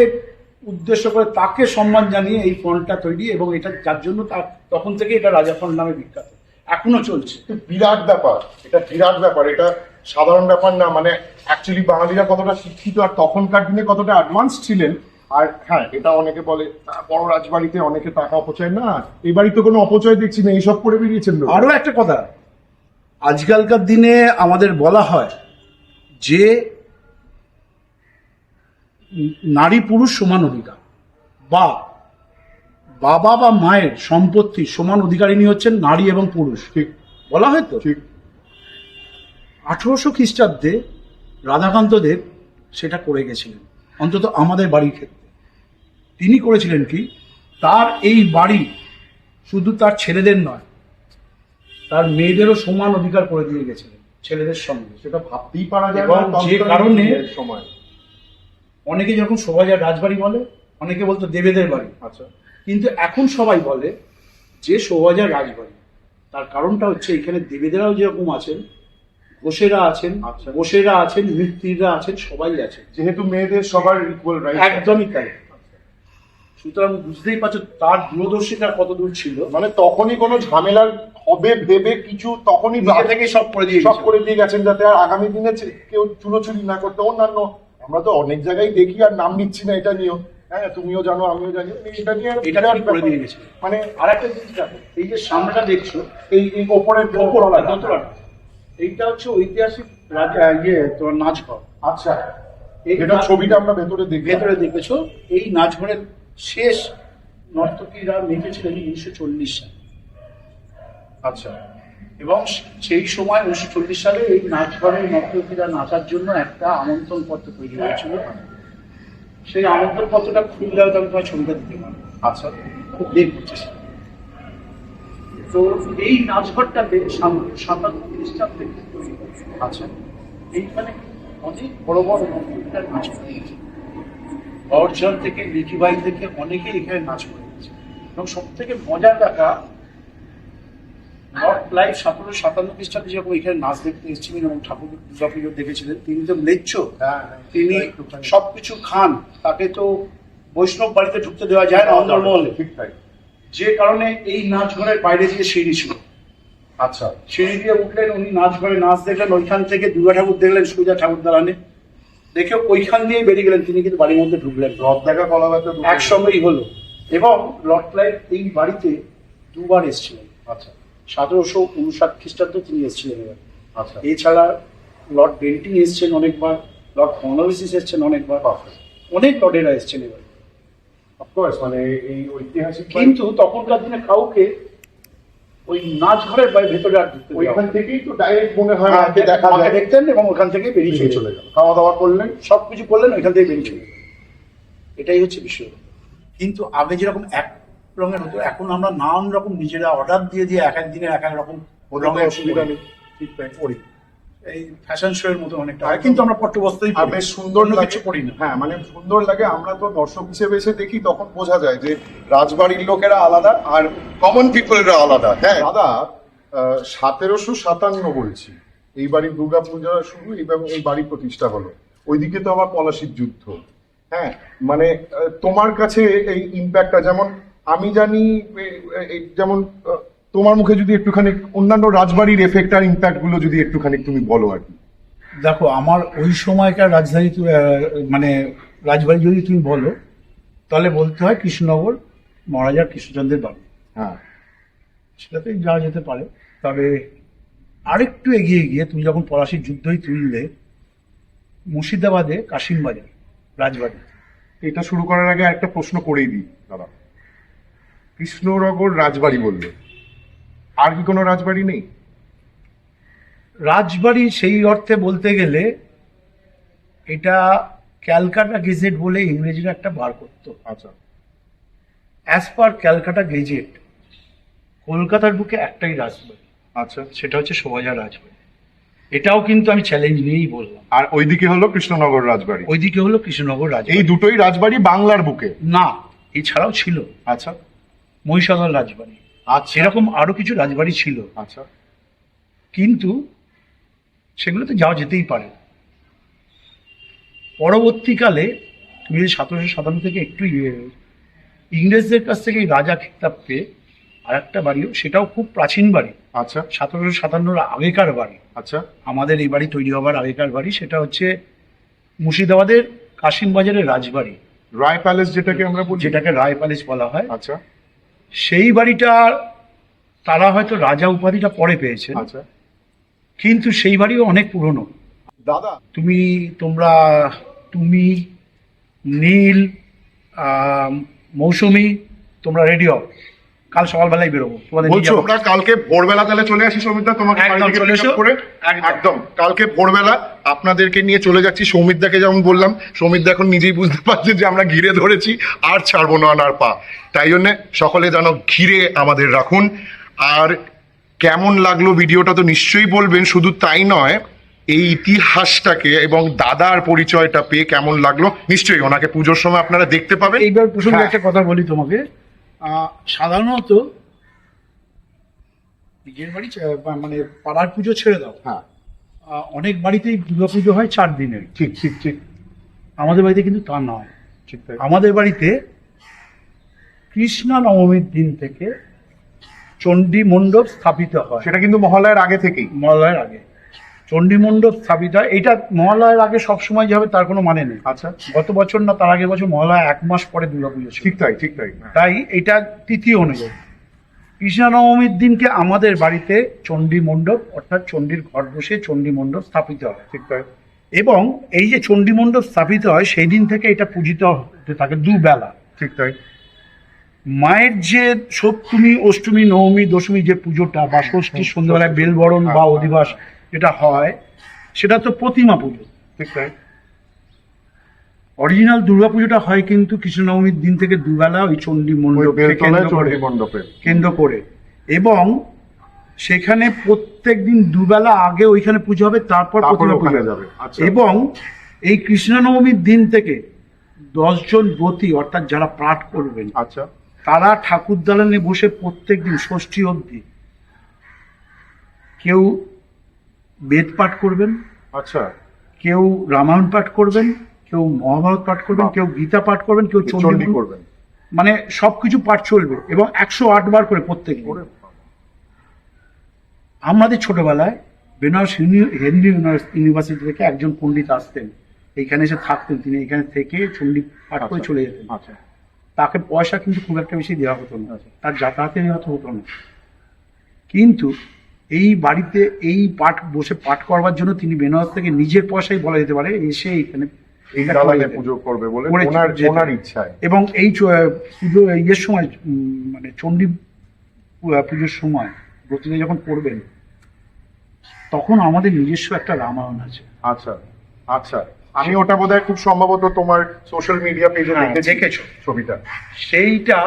উদ্দেশ্য করে, তাকে সম্মান জানিয়ে এই ফন্টটা তৈরি, এবং এটা যার জন্য তার তখন থেকে এটা রাজা ফন্ট নামে বিখ্যাত, এখনো চলছে। বিরাট ব্যাপার, এটা বিরাট ব্যাপার, এটা সাধারণ ব্যাপার না। মানে অ্যাকচুয়ালি বাঙালিরা কতটা শিক্ষিত আর তখনকার দিনে কতটা অ্যাডভান্স ছিলেন। আর হ্যাঁ, এটা অনেকে বলে বড় রাজবাড়িতে অনেকে টাকা অপচয়, না এই বাড়িতে কোনো অপচয় দেখছি না, এইসব করে বেরিয়েছেন লোক। আরো একটা কথা, আজকালকার দিনে আমাদের বলা হয় যে নারী পুরুষ সমান অধিকার, বা বাবা বা মায়ের সম্পত্তি সমান অধিকারিণী হচ্ছেন নারী এবং পুরুষ, ঠিক, বলা হয় তো। ঠিক। 1800 খ্রিস্টাব্দে রাধাকান্ত দেব সেটা করে গেছিলেন, অন্তত আমাদের বাড়ির ক্ষেত্রে। তিনি করেছিলেন কি, তার এই বাড়ি শুধু তার ছেলেদের নয়, তার মেয়েদেরও সমান অধিকার করে দিয়ে গেছিলেন ছেলেদের সঙ্গে। সেটা ভাবতেই পারা যায় এবং না যে কারণে সময়। অনেকে যখন শোভাযাত্রা রাজবাড়ি বলে, অনেকে বলতো দেবেদের বাড়ি, আচ্ছা, কিন্তু এখন সবাই বলে যে শোভাযাত্রা রাজবাড়ি। তার কারণটা হচ্ছে এখানে দেবেদেরাও যেরকম আছেন, ঘোষেরা আছেন, আচ্ছা। ঘোষেরা আছেন, মিত্রীরা আছেন, সবাই আছেন, যেহেতু মেয়েদের সবার ইকুয়াল রাইট। একদমই তাই। সুতরাং বুঝতেই পারছো তার দূরদর্শিতা কত দূর ছিল। মানে তখনই কোনো ঝামেলার হবে ভেবে কিছু তখনই নিজে থেকেই সব করে দিয়ে সব গেছেন। করে দিয়ে গেছেন, যাতে আর আগামী দিনে কেউ চুলোচুরি না করতে। অন্যান্য আমরা তো অনেক জায়গায় দেখি, আর নাম নিচ্ছি না, এটা নিয়েও, হ্যাঁ তুমিও জানো আমিও জানি, এটা নিয়ে এটা বিরাট করে দিয়ে ব্যাপার। গেছে। মানে আর একটা জিনিস দেখো, এই যে সামনেটা দেখছো, এই ওপরের দোতলাটা, এইটা হচ্ছে ঐতিহাসিক তোমার নাচঘর। আচ্ছা, এই এটা ছবিটা আমরা ভেতরে দেখি। ভেতরে দেখেছো, এই নাচঘরের শেষ নর্তকীরা মেখেছিলেন 1940 সালে, আচ্ছা এবং সেই সময় 1940 সালে এই নাচ ঘরে নর্তকীরা নাচার জন্য একটা আমন্ত্রণ পত্র তৈরি হয়েছিল। সেই আমন্ত্রণ পত্রটা খুললে হয়তো আমি তোমার ছবিটা দিতে পারবো। আচ্ছা খুব দেখ করছে। তো এই নাচঘরটাতে 57 খ্রিস্টাব্দে তৈরি হয়েছে। আচ্ছা এইখানে অনেক বড় বড় নর্তকীরা নাচ করেছে। অর্জন থেকে লিখিবাই থেকে অনেকেই এখানে নাচ করেছে। এবং সব থেকে মজার দেখা, নর্থ লাইভ 1757 খ্রিস্টাব্দে যখন এখানে নাচ দেখতে এসেছিলেন এবং ঠাকুর দুর্গা পুজো দেখেছিলেন, তিনি তো ম্লেচ্ছ, তিনি সবকিছু খান, তাকে তো বৈষ্ণব বাড়িতে ঢুকতে দেওয়া যায় না অন্দরমহলে। ঠিক তাই। যে কারণে এই নাচ ঘরের বাইরে দিয়ে সিঁড়ি ছিল। আচ্ছা সিঁড়ি দিয়ে উঠলেন, উনি নাচ ঘরে নাচ দেখলেন, ওইখান থেকে দুর্গা ঠাকুর দেখলেন সুবিধা ঠাকুর দালানে, দেখে ওইখান দিয়েই বেরিয়ে গেলেন, তিনি কিন্তু বাড়ির মধ্যে ঢুকলেন। রথ দেখা কলা ব্যথা একসঙ্গেই হলো। এবং লর্ড ক্লাইভ এই বাড়িতে দুবার এসেছিলেন। আচ্ছা 1759 খ্রিস্টাব্দে তিনি এসেছিলেন এবার। আচ্ছা এছাড়া লর্ড বেন্টিং এসেছেন অনেকবার, লর্ড কর্নওয়ালিস এসেছেন অনেকবার, অনেক লর্ডেরা এসেছেন এবার। অফকোর্স মানে এই ঐতিহাসিক কিন্তু তখনকার দিনে কাউকে ওই নাচ ঘরের বাইরে ভেতরে আর ঢুকতে দেওয়া ওইখান হতো না। থেকেই তো ডাইরেক্ট মনে হয় হ্যাঁ, আমাকে দেখা আমাকে যায়, দেখতেন এবং ওখান থেকে বেরিয়ে বেরিয়ে চলে চলে গেল, খাওয়া দাওয়া করলেন। সবকিছু করলেন, ওইখান থেকে বেরিয়ে চলে গেলেন। এটাই হচ্ছে বিষয়। কিন্তু আগে যেরকম এক রঙের হতো, এখন আমরা নানান রকম নিজেরা অর্ডার দিয়ে দিয়ে এক এক দিনে এক এক রকম ওটা রঙের অসুবিধা করি। নেই। ঠিক তাই। পরি। এই ফ্যাশন শো এর মতো অনেকটা হয়, কিন্তু আমরা পট্টবস্ত্রই আর পরি, বেশ সুন্দর অন্য লাগে। কিছু পরি না। হ্যাঁ মানে সুন্দর লাগে। আমরা তো দর্শক হিসেবে এসে দেখি, তখন বোঝা যায় যে রাজবাড়ির লোকেরা আলাদা আর কমন পিপলরা আলাদা। হ্যাঁ দাদা, 1757 বলছি এই বাড়ির দুর্গাপূজা শুরু এবং এই বাড়ি প্রতিষ্ঠা হলো। ওইদিকে তো আবার পলাশির যুদ্ধ। হ্যাঁ মানে তোমার কাছে এই ইম্প্যাক্টটা, যেমন আমি জানি যেমন তোমার মুখে যদি একটুখানি অন্যান্য রাজবাড়ির এফেক্ট আর ইম্প্যাক্ট গুলো যদি একটুখানি তুমি বলো আর কি। দেখো, আমার ওই সময়কার রাজধানী মানে রাজবাড়ি যদি তুমি বলো, তাহলে বলতে হয় কৃষ্ণনগর মহারাজা কৃষ্ণচন্দ্রের বাড়ি। হ্যাঁ সেটাতেই যাওয়া যেতে পারে। তবে আরেকটু এগিয়ে গিয়ে তুমি যখন পলাশির যুদ্ধই তুললে, মুর্শিদাবাদে কাশিম বাজার রাজবাড়ি। এটা শুরু করার আগে একটা প্রশ্ন করেই দিই দাদা, কৃষ্ণনগর রাজবাড়ি বললে আর কি কোনো রাজবাড়ি নেই? রাজবাড়ি সেই অর্থে বলতে গেলে এটা ক্যালকাটা গেজেট বলে ইংরেজিরা একটা বার করতো। আচ্ছা অ্যাজ পার ক্যালকাটা গেজেট কলকাতার বুকে একটাই রাজবাড়ি, আচ্ছা। সেটা হচ্ছে শোভাযার রাজবাড়ি। এটাও কিন্তু আমি চ্যালেঞ্জ নিয়েই বললাম। আর ওইদিকে হলো কৃষ্ণনগর রাজবাড়ি। ওইদিকে হলো কৃষ্ণনগর এই রাজবাড়ি। দুটোই রাজবাড়ি বাংলার বুকে? না, এছাড়াও ছিল আচ্ছা মহিষাদল রাজবাড়ি, আচ্ছা এরকম আরো কিছু রাজবাড়ি ছিল, আচ্ছা কিন্তু সেগুলোতে যাওয়া যেতেই পারে। পরবর্তীকালে তুমি যদি 1757 থেকে একটু ইংরেজদের কাছ থেকে এই রাজা খেতাব পেয়ে আর একটা বাড়িও, সেটাও খুব প্রাচীন বাড়ি, আচ্ছা 1757 আগেকার বাড়ি, আচ্ছা আমাদের এই বাড়ি তৈরি হবার আগেকার বাড়ি। সেটা হচ্ছে মুর্শিদাবাদের কাশিম বাজারের রাজবাড়ি, রায় প্যালেস যেটাকে আমরা বলি। যেটাকে রায় প্যালেস বলা হয়। আচ্ছা সেই বাড়িটা তারা হয়তো রাজা উপাধিটা পরে পেয়েছে, আচ্ছা কিন্তু সেই বাড়িও অনেক পুরনো। দাদা তুমি নীল, মৌসুমী, তোমরা রেডি হও, কাল সকালবেলায় বেরোবো তোমাদের নিয়ে বলছো যাবো। আমরা কালকে ভোরবেলা তাহলে চলে আসি সৌমিতদা, তোমাকে একদম বাড়ি থেকে চলে pick up এসো। করে একদম। একদম কালকে ভোরবেলা আপনাদেরকে নিয়ে চলে যাচ্ছি। সৌমিতদাকে যেমন বললাম, সৌমিতদা এখন নিজেই বুঝতে পারছে যে আমরা ঘিরে ধরেছি, আর ছাড়বো না আর পা। তাই জন্য সকলে যেন ঘিরে আমাদের রাখুন। আর কেমন লাগলো ভিডিওটা তো নিশ্চয়ই বলবেন, শুধু তাই নয় এই ইতিহাসটাকে এবং দাদার পরিচয়টা পেয়ে কেমন লাগলো নিশ্চয়ই ওনাকে পুজোর সময় আপনারা দেখতে পাবেন। এইবার প্রসঙ্গে হ্যাঁ। একটা কথা বলি তোমাকে। সাধারণত নিজের বাড়ি মানে পাড়ার পুজো ছেড়ে দাও, হ্যাঁ অনেক বাড়িতেই দুর্গাপুজো হয় 4 দিনের। ঠিক ঠিক ঠিক আমাদের বাড়িতে কিন্তু তা নয়। ঠিক তাই। আমাদের বাড়িতে কৃষ্ণা নবমীর দিন থেকে চণ্ডী মণ্ডপ স্থাপিত হয়। সেটা কিন্তু মহালয়ার আগে থেকেই। মহালয়ার আগে চণ্ডী মণ্ডপ স্থাপিত হয়। এটা মহালয়ার আগে সবসময় যাবে তার কোনো মানে নেই। আচ্ছা গত বছর না তার আগের বছর মহালয়া 1 মাস পরে দুর্গাপুজো ছিল। ঠিক তাই ঠিক তাই। তাই এটা তিথি অনুযায়ী কৃষ্ণা নবমীর দিনকে আমাদের বাড়িতে চণ্ডী মণ্ডপ অর্থাৎ চণ্ডীর ঘর বসে চণ্ডী মণ্ডপ স্থাপিত হয়। ঠিক তাই। এবং এই যে চণ্ডী মণ্ডপ স্থাপিত হয় সেই দিন থেকে এটা পূজিত হতে থাকে দুবেলা। ঠিক তাই। মায়ের যে সপ্তমী, অষ্টমী, নবমী, দশমী যে পুজোটা বা ষষ্ঠীর সন্ধ্যাবেলায় বেলবরণ বা অধিবাস যেটা হয়, সেটা তো প্রতিমা পুজো। ঠিক তাই। অরিজিনাল দুর্গাপুজোটা হয় কিন্তু কৃষ্ণ নবমীর দিন থেকে দুবেলা ওই চণ্ডী ওই মণ্ডপকে বেলতলায় চণ্ডী মণ্ডপে। কেন্দ্র করে, এবং সেখানে প্রত্যেক দিন দুবেলা আগে ওইখানে পুজো হবে, তারপর তারপরে প্রতিমা পুজো ওখানে হবে। যাবে। আচ্ছা। এবং এই কৃষ্ণ নবমীর দিন থেকে 10 জন ব্রতী অর্থাৎ যারা পাঠ করবেন আচ্ছা। তারা ঠাকুর দালানে বসে প্রত্যেক দিন ষষ্ঠী অবধি কেউ বেদ পাঠ করবেন, আচ্ছা। কেউ রামায়ণ পাঠ করবেন, কেউ মহাভারত পাঠ করবেন, কেউ গীতা পাঠ করবেন, কেউ চণ্ডী চণ্ডী করবেন। মানে সবকিছু পাঠ চলবে, এবং 108 বার করে প্রত্যেক দিন। ওরে বাবা। আমাদের ছোটবেলায় বেনারস হিন্দু ইউনিভার্সিটি থেকে একজন পণ্ডিত আসতেন, এইখানে এসে থাকতেন, তিনি এখানে থেকে চণ্ডী পাঠ করে আচ্ছা। চলে যেতেন। আচ্ছা। তাকে পয়সা কিন্তু খুব একটা বেশি দেওয়া হতো না, তার যাতায়াতে দেওয়া হতো না। কিন্তু এই বাড়িতে এই পাঠ বসে পাঠ করবার জন্য তিনি বেনারস থেকে নিজের পয়সায় বলা যেতে পারে এসে এখানে এই এটা দালানে করে পুজো করবে বলে করে ওনার যেতেন। ওনার ইচ্ছায়। এবং এই পুজো ইয়ের সময় মানে চণ্ডী পুজোর সময় ব্রতীরা যখন পড়বেন, তখন আমাদের নিজস্ব একটা রামায়ণ আছে। আচ্ছা। আচ্ছা। আমি ওটা বোধহয় খুব সম্ভবত তোমার সোশ্যাল মিডিয়া পেজে হ্যাঁ, দেখেছি দেখেছো। ছবিটা। সেইটা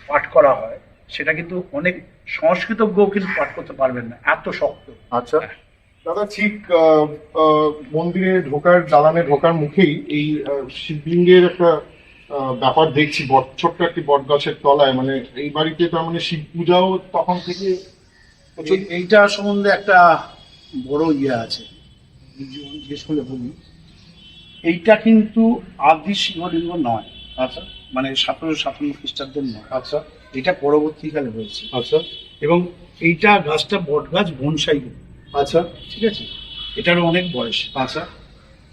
পাঠ করা হয়, সেটা কিন্তু অনেক সংস্কৃতজ্ঞ কিন্তু পাঠ করতে পারবেন না, এত শক্ত। আচ্ছা দাদা, ঠিক মন্দিরে ঢোকার, দালানে ঢোকার মুখেই এই শিবলিঙ্গের একটা ব্যাপার দেখছি, ছোট্ট একটি বট গাছের তলায়। মানে এই বাড়িতে তার মানে শিব পূজাও তখন থেকে এইটা সম্বন্ধে একটা বড় ইয়ে আছে, জিজ্ঞেস করলে বলি। এইটা কিন্তু আদি শিবলিঙ্গ নয়। আচ্ছা। মানে 1757 খ্রিস্টাব্দের নয়। আচ্ছা। এটা পরবর্তীকালে হয়েছে। আচ্ছা। এবং এইটা গাছটা বট গাছ, বনসাই, আচ্ছা। ঠিক আছে, এটারও অনেক বয়স। আচ্ছা।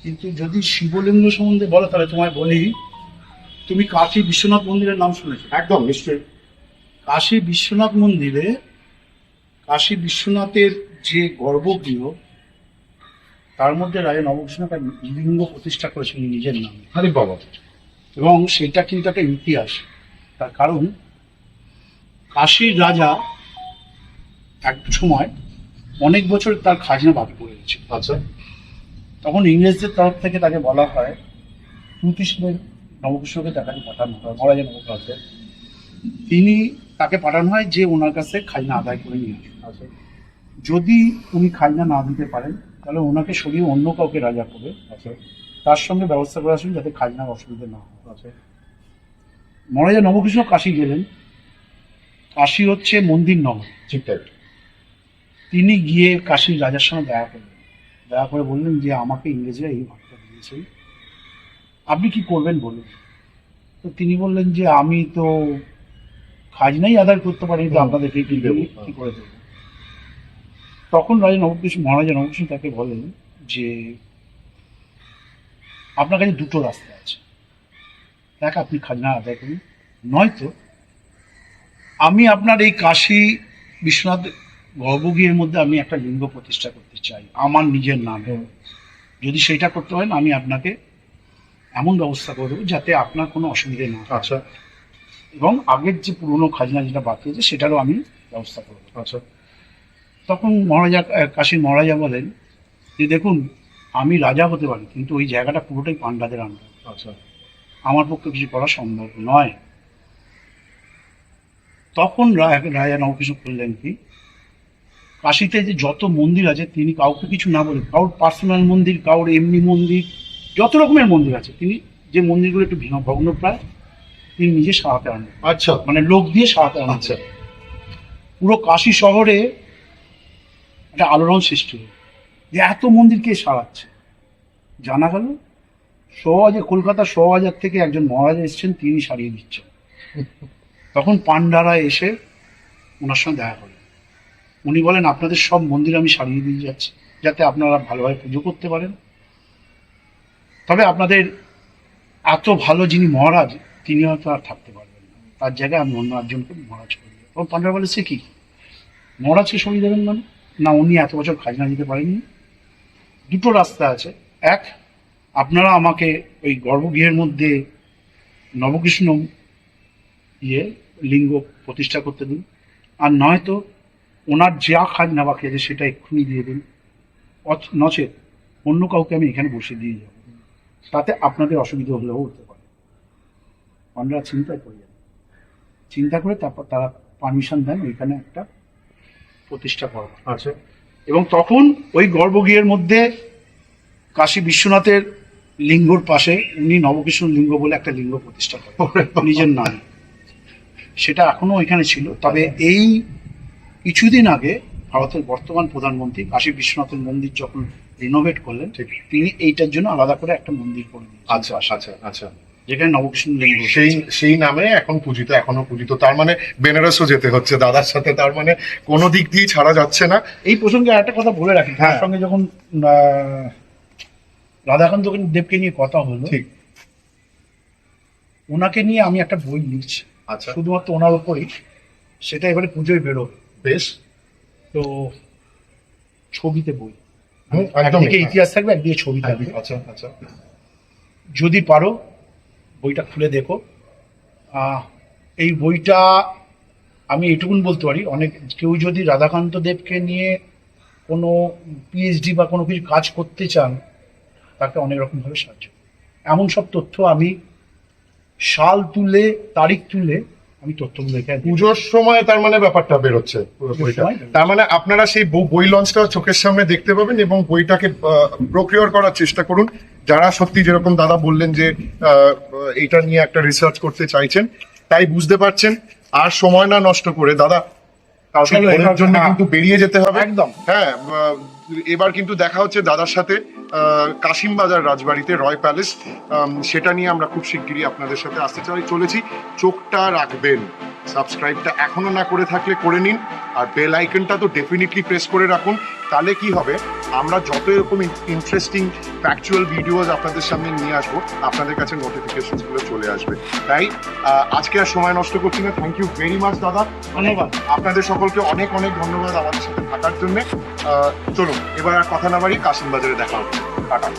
কিন্তু যদি শিবলিঙ্গ সম্বন্ধে বলো তাহলে তোমায় বলি, তুমি কাশী বিশ্বনাথ মন্দিরের নাম শুনেছো? একদম নিশ্চয়ই। কাশী বিশ্বনাথ মন্দিরে কাশী বিশ্বনাথের যে গর্ভগৃহ, তার মধ্যে রাজা নবকৃষ্ণ একটা লিঙ্গ প্রতিষ্ঠা করেছিলেন নিজের নামে। আরে বাবা। এবং সেটা কিন্তু একটা ইতিহাস। তার কারণ কাশীর রাজা এক সময় অনেক বছর তার খাজনা বাকি পড়ে গেছিল। আচ্ছা। তখন ইংরেজদের তরফ থেকে তাকে বলা হয় তুতিসেনের নবকৃষ্ণকে তার কাছে পাঠানো হয়, মহারাজা নবকৃষ্ণকে। তিনি তাকে পাঠানো হয় যে ওনার কাছে খাজনা আদায় করে নিয়ে আসে। আচ্ছা। যদি উনি খাজনা না দিতে পারেন তাহলে ওনাকে সরিয়ে অন্য কাউকে রাজা করে, আচ্ছা। তার সঙ্গে ব্যবস্থা করা আসবে যাতে খাজনার অসুবিধা না হয়। আচ্ছা। মহারাজা নবকৃষ্ণ কাশী গেলেন। কাশী হচ্ছে মন্দির নগর। ঠিক তাই। তিনি গিয়ে কাশীর রাজার সঙ্গে দেখা করলেন, দেখা করে বললেন যে আমাকে ইংরেজরা এই ভাগটা দিয়েছেন, আপনি কি করবেন বলুন। তো তিনি বললেন যে আমি তো খাজনাই আদায় করতে পারি, তো আপনাদেরকে কি দেবো, কি করে দেবো। তখন মহারাজা নবকৃষ্ণ তাকে বলেন যে আপনার কাছে দুটো রাস্তা আছে, এক আপনি খাজনা আদায় করুন, নয়তো আমি আপনার এই কাশী বিশ্বনাথ গর্ভগৃহের মধ্যে আমি একটা লিঙ্গ প্রতিষ্ঠা করতে চাই আমার নিজের নামে। যদি সেটা করতে হয় আমি আপনাকে এমন ব্যবস্থা করে দেবো যাতে আপনার কোনো অসুবিধে না হয়। আচ্ছা। এবং আগের যে পুরনো খাজনা যেটা বাকি আছে সেটারও আমি ব্যবস্থা করে দেবো। আচ্ছা। তখন কাশীর মহারাজা বলেন যে দেখুন, আমি রাজা হতে পারি কিন্তু ওই জায়গাটা পুরোটাই পাণ্ডাদের আন্ডার, আচ্ছা। আমার পক্ষে কিছু করা সম্ভব নয়। তখন রাজা নবকৃষ্ণ করলেন কি, কাশীতে যে যত মন্দির আছে তিনি কাউকে কিছু না বলে, কারোর পার্সোনাল মন্দির, কারোর এমনি মন্দির, যত রকমের মন্দির আছে, তিনি যে মন্দিরগুলো একটু ভগ্ন প্রায় তিনি নিজে সারাতে আনলেন। আচ্ছা। মানে লোক দিয়ে সারাতে আনলেন। আচ্ছা। পুরো কাশী শহরে একটা আলোড়ন সৃষ্টি হলো যে এত মন্দির কে সারাচ্ছে। জানা গেল কলকাতার শোভাবাজার থেকে একজন মহারাজা এসেছেন, তিনি সারিয়ে দিচ্ছেন। তখন পাণ্ডারা এসে ওনার সঙ্গে দেখা করেন। উনি বলেন আপনাদের সব মন্দির আমি সারিয়ে দিয়ে যাচ্ছি যাতে আপনারা ভালোভাবে পুজো করতে পারেন, তবে আপনাদের এত ভালো যিনি মহারাজ তিনি হয়তো আর থাকতে পারবেন না, তার জায়গায় আমি অন্য একজনকে মহারাজ করে দেবো। তখন পাণ্ডারা বলে সে কি, মহারাজকে সরিয়ে দেবেন মানে? না, উনি এত বছর খাজনা দিতে পারেননি। দুটো রাস্তা আছে, এক আপনারা আমাকে ওই গর্ভগৃহের মধ্যে নবকৃষ্ণ লিঙ্গ প্রতিষ্ঠা করতে দিন, আর নয়তো ওনার যা খাজনা বাকি আছে সেটা এক্ষুনি দিয়ে দিন, নচেত অন্য কাউকে আমি এখানে বসে দিয়ে যাব, তাতে আপনাদের অসুবিধা হলেও হতে পারে। আপনারা চিন্তায় পড়ে যান, চিন্তা করে তারপর তারা পারমিশন দেন ওইখানে একটা প্রতিষ্ঠা করা। আচ্ছা, এবং তখন ওই গর্ভগৃহের মধ্যে কাশী বিশ্বনাথের লিঙ্গর পাশে উনি নবকৃষ্ণ লিঙ্গ বলে একটা লিঙ্গ প্রতিষ্ঠা করেন নিজের নামে। সেটা এখনো ওইখানে ছিল, তবে এই কিছুদিন আগে ভারতের বর্তমান প্রধানমন্ত্রী কাশী বিশ্বনাথের মন্দির যখন রিনোভেট করলেন, ঠিক। তিনি এইটার জন্য আলাদা করে একটা মন্দির করে দিয়েছেন আচ্ছা আচ্ছা আচ্ছা, যেখানে নবকৃষ্ণ লিঙ্গ। সেই নামে এখন পূজিত, এখনো পূজিত। তার মানে বেনারসও যেতে হচ্ছে দাদার সাথে, তার মানে কোনো দিক দিয়ে ছাড়া যাচ্ছে না। এই প্রসঙ্গে একটা কথা বলে রাখি, তার হ্যাঁ। সঙ্গে যখন রাধাকান্ত দেবকে নিয়ে কথা হলো, ঠিক। ওনাকে নিয়ে আমি একটা বই লিখছি, আচ্ছা, শুধুমাত্র ওনার উপরই, সেটা এবারে পুজোয় বেরোবে। বেশ। তো ছবিতে বই, একদম একদিকে ইতিহাস থাকবে, একদিকে ছবি থাকবে। আচ্ছা আচ্ছা, যদি পারো বইটা খুলে দেখো। এই বইটা আমি এটুকুন বলতে পারি, অনেক কেউ যদি রাধাকান্ত দেবকে নিয়ে কোনো পিএইচডি বা কোনো কিছু কাজ করতে চান, তাকে অনেক রকমভাবে সাহায্য করবে। এমন সব তথ্য আমি সাল তুলে তারিখ তুলে আমি তথ্যগুলো এখানে দিই। পুজোর সময় তার মানে ব্যাপারটা বেরোচ্ছে পুরো পুজোর বইটা। সময় বেরোচ্ছে। তার মানে আপনারা সেই বই লঞ্চটা চোখের সামনে দেখতে পাবেন এবং বইটাকে প্রক্রিয়ার করার চেষ্টা করুন। যারা সত্যি যেরকম দাদা বললেন যে এটা নিয়ে একটা রিসার্চ করতে চাইছেন, তাই বুঝতে পারছেন। আর সময় না নষ্ট করে দাদা, কালকে চলো, ভোরের এবার- জন্য হ্যাঁ। কিন্তু বেরিয়ে যেতে হবে একদম। হ্যাঁ। এবার কিন্তু দেখা হচ্ছে দাদার সাথে কাশিমবাজার রাজবাড়িতে, রয় প্যালেস। সেটা নিয়ে আমরা খুব শিগগিরই আপনাদের সাথে আসতে চলেছি। চোখটা রাখবেন, সাবস্ক্রাইবটা এখনো না করে থাকলে করে নিন, আর বেল আইকনটা তো ডেফিনেটলি প্রেস করে রাখুন। তাহলে কি হবে, আমরা যত এরকম ইন্টারেস্টিং ফ্যাকচুয়াল ভিডিওস আপনাদের সামনে নিয়ে আসবো, আপনাদের কাছে নোটিফিকেশনসগুলো চলে আসবে। তাই আজকে আর সময় নষ্ট করছি না। থ্যাংক ইউ ভেরি মাচ দাদা, ধন্যবাদ। আপনাদের সকলকে অনেক অনেক ধন্যবাদ আমাদের সাথে থাকার জন্য। চলুন এবার আর কথা না বাড়ি, কাশিমবাজারে দেখা হচ্ছে। টাটা।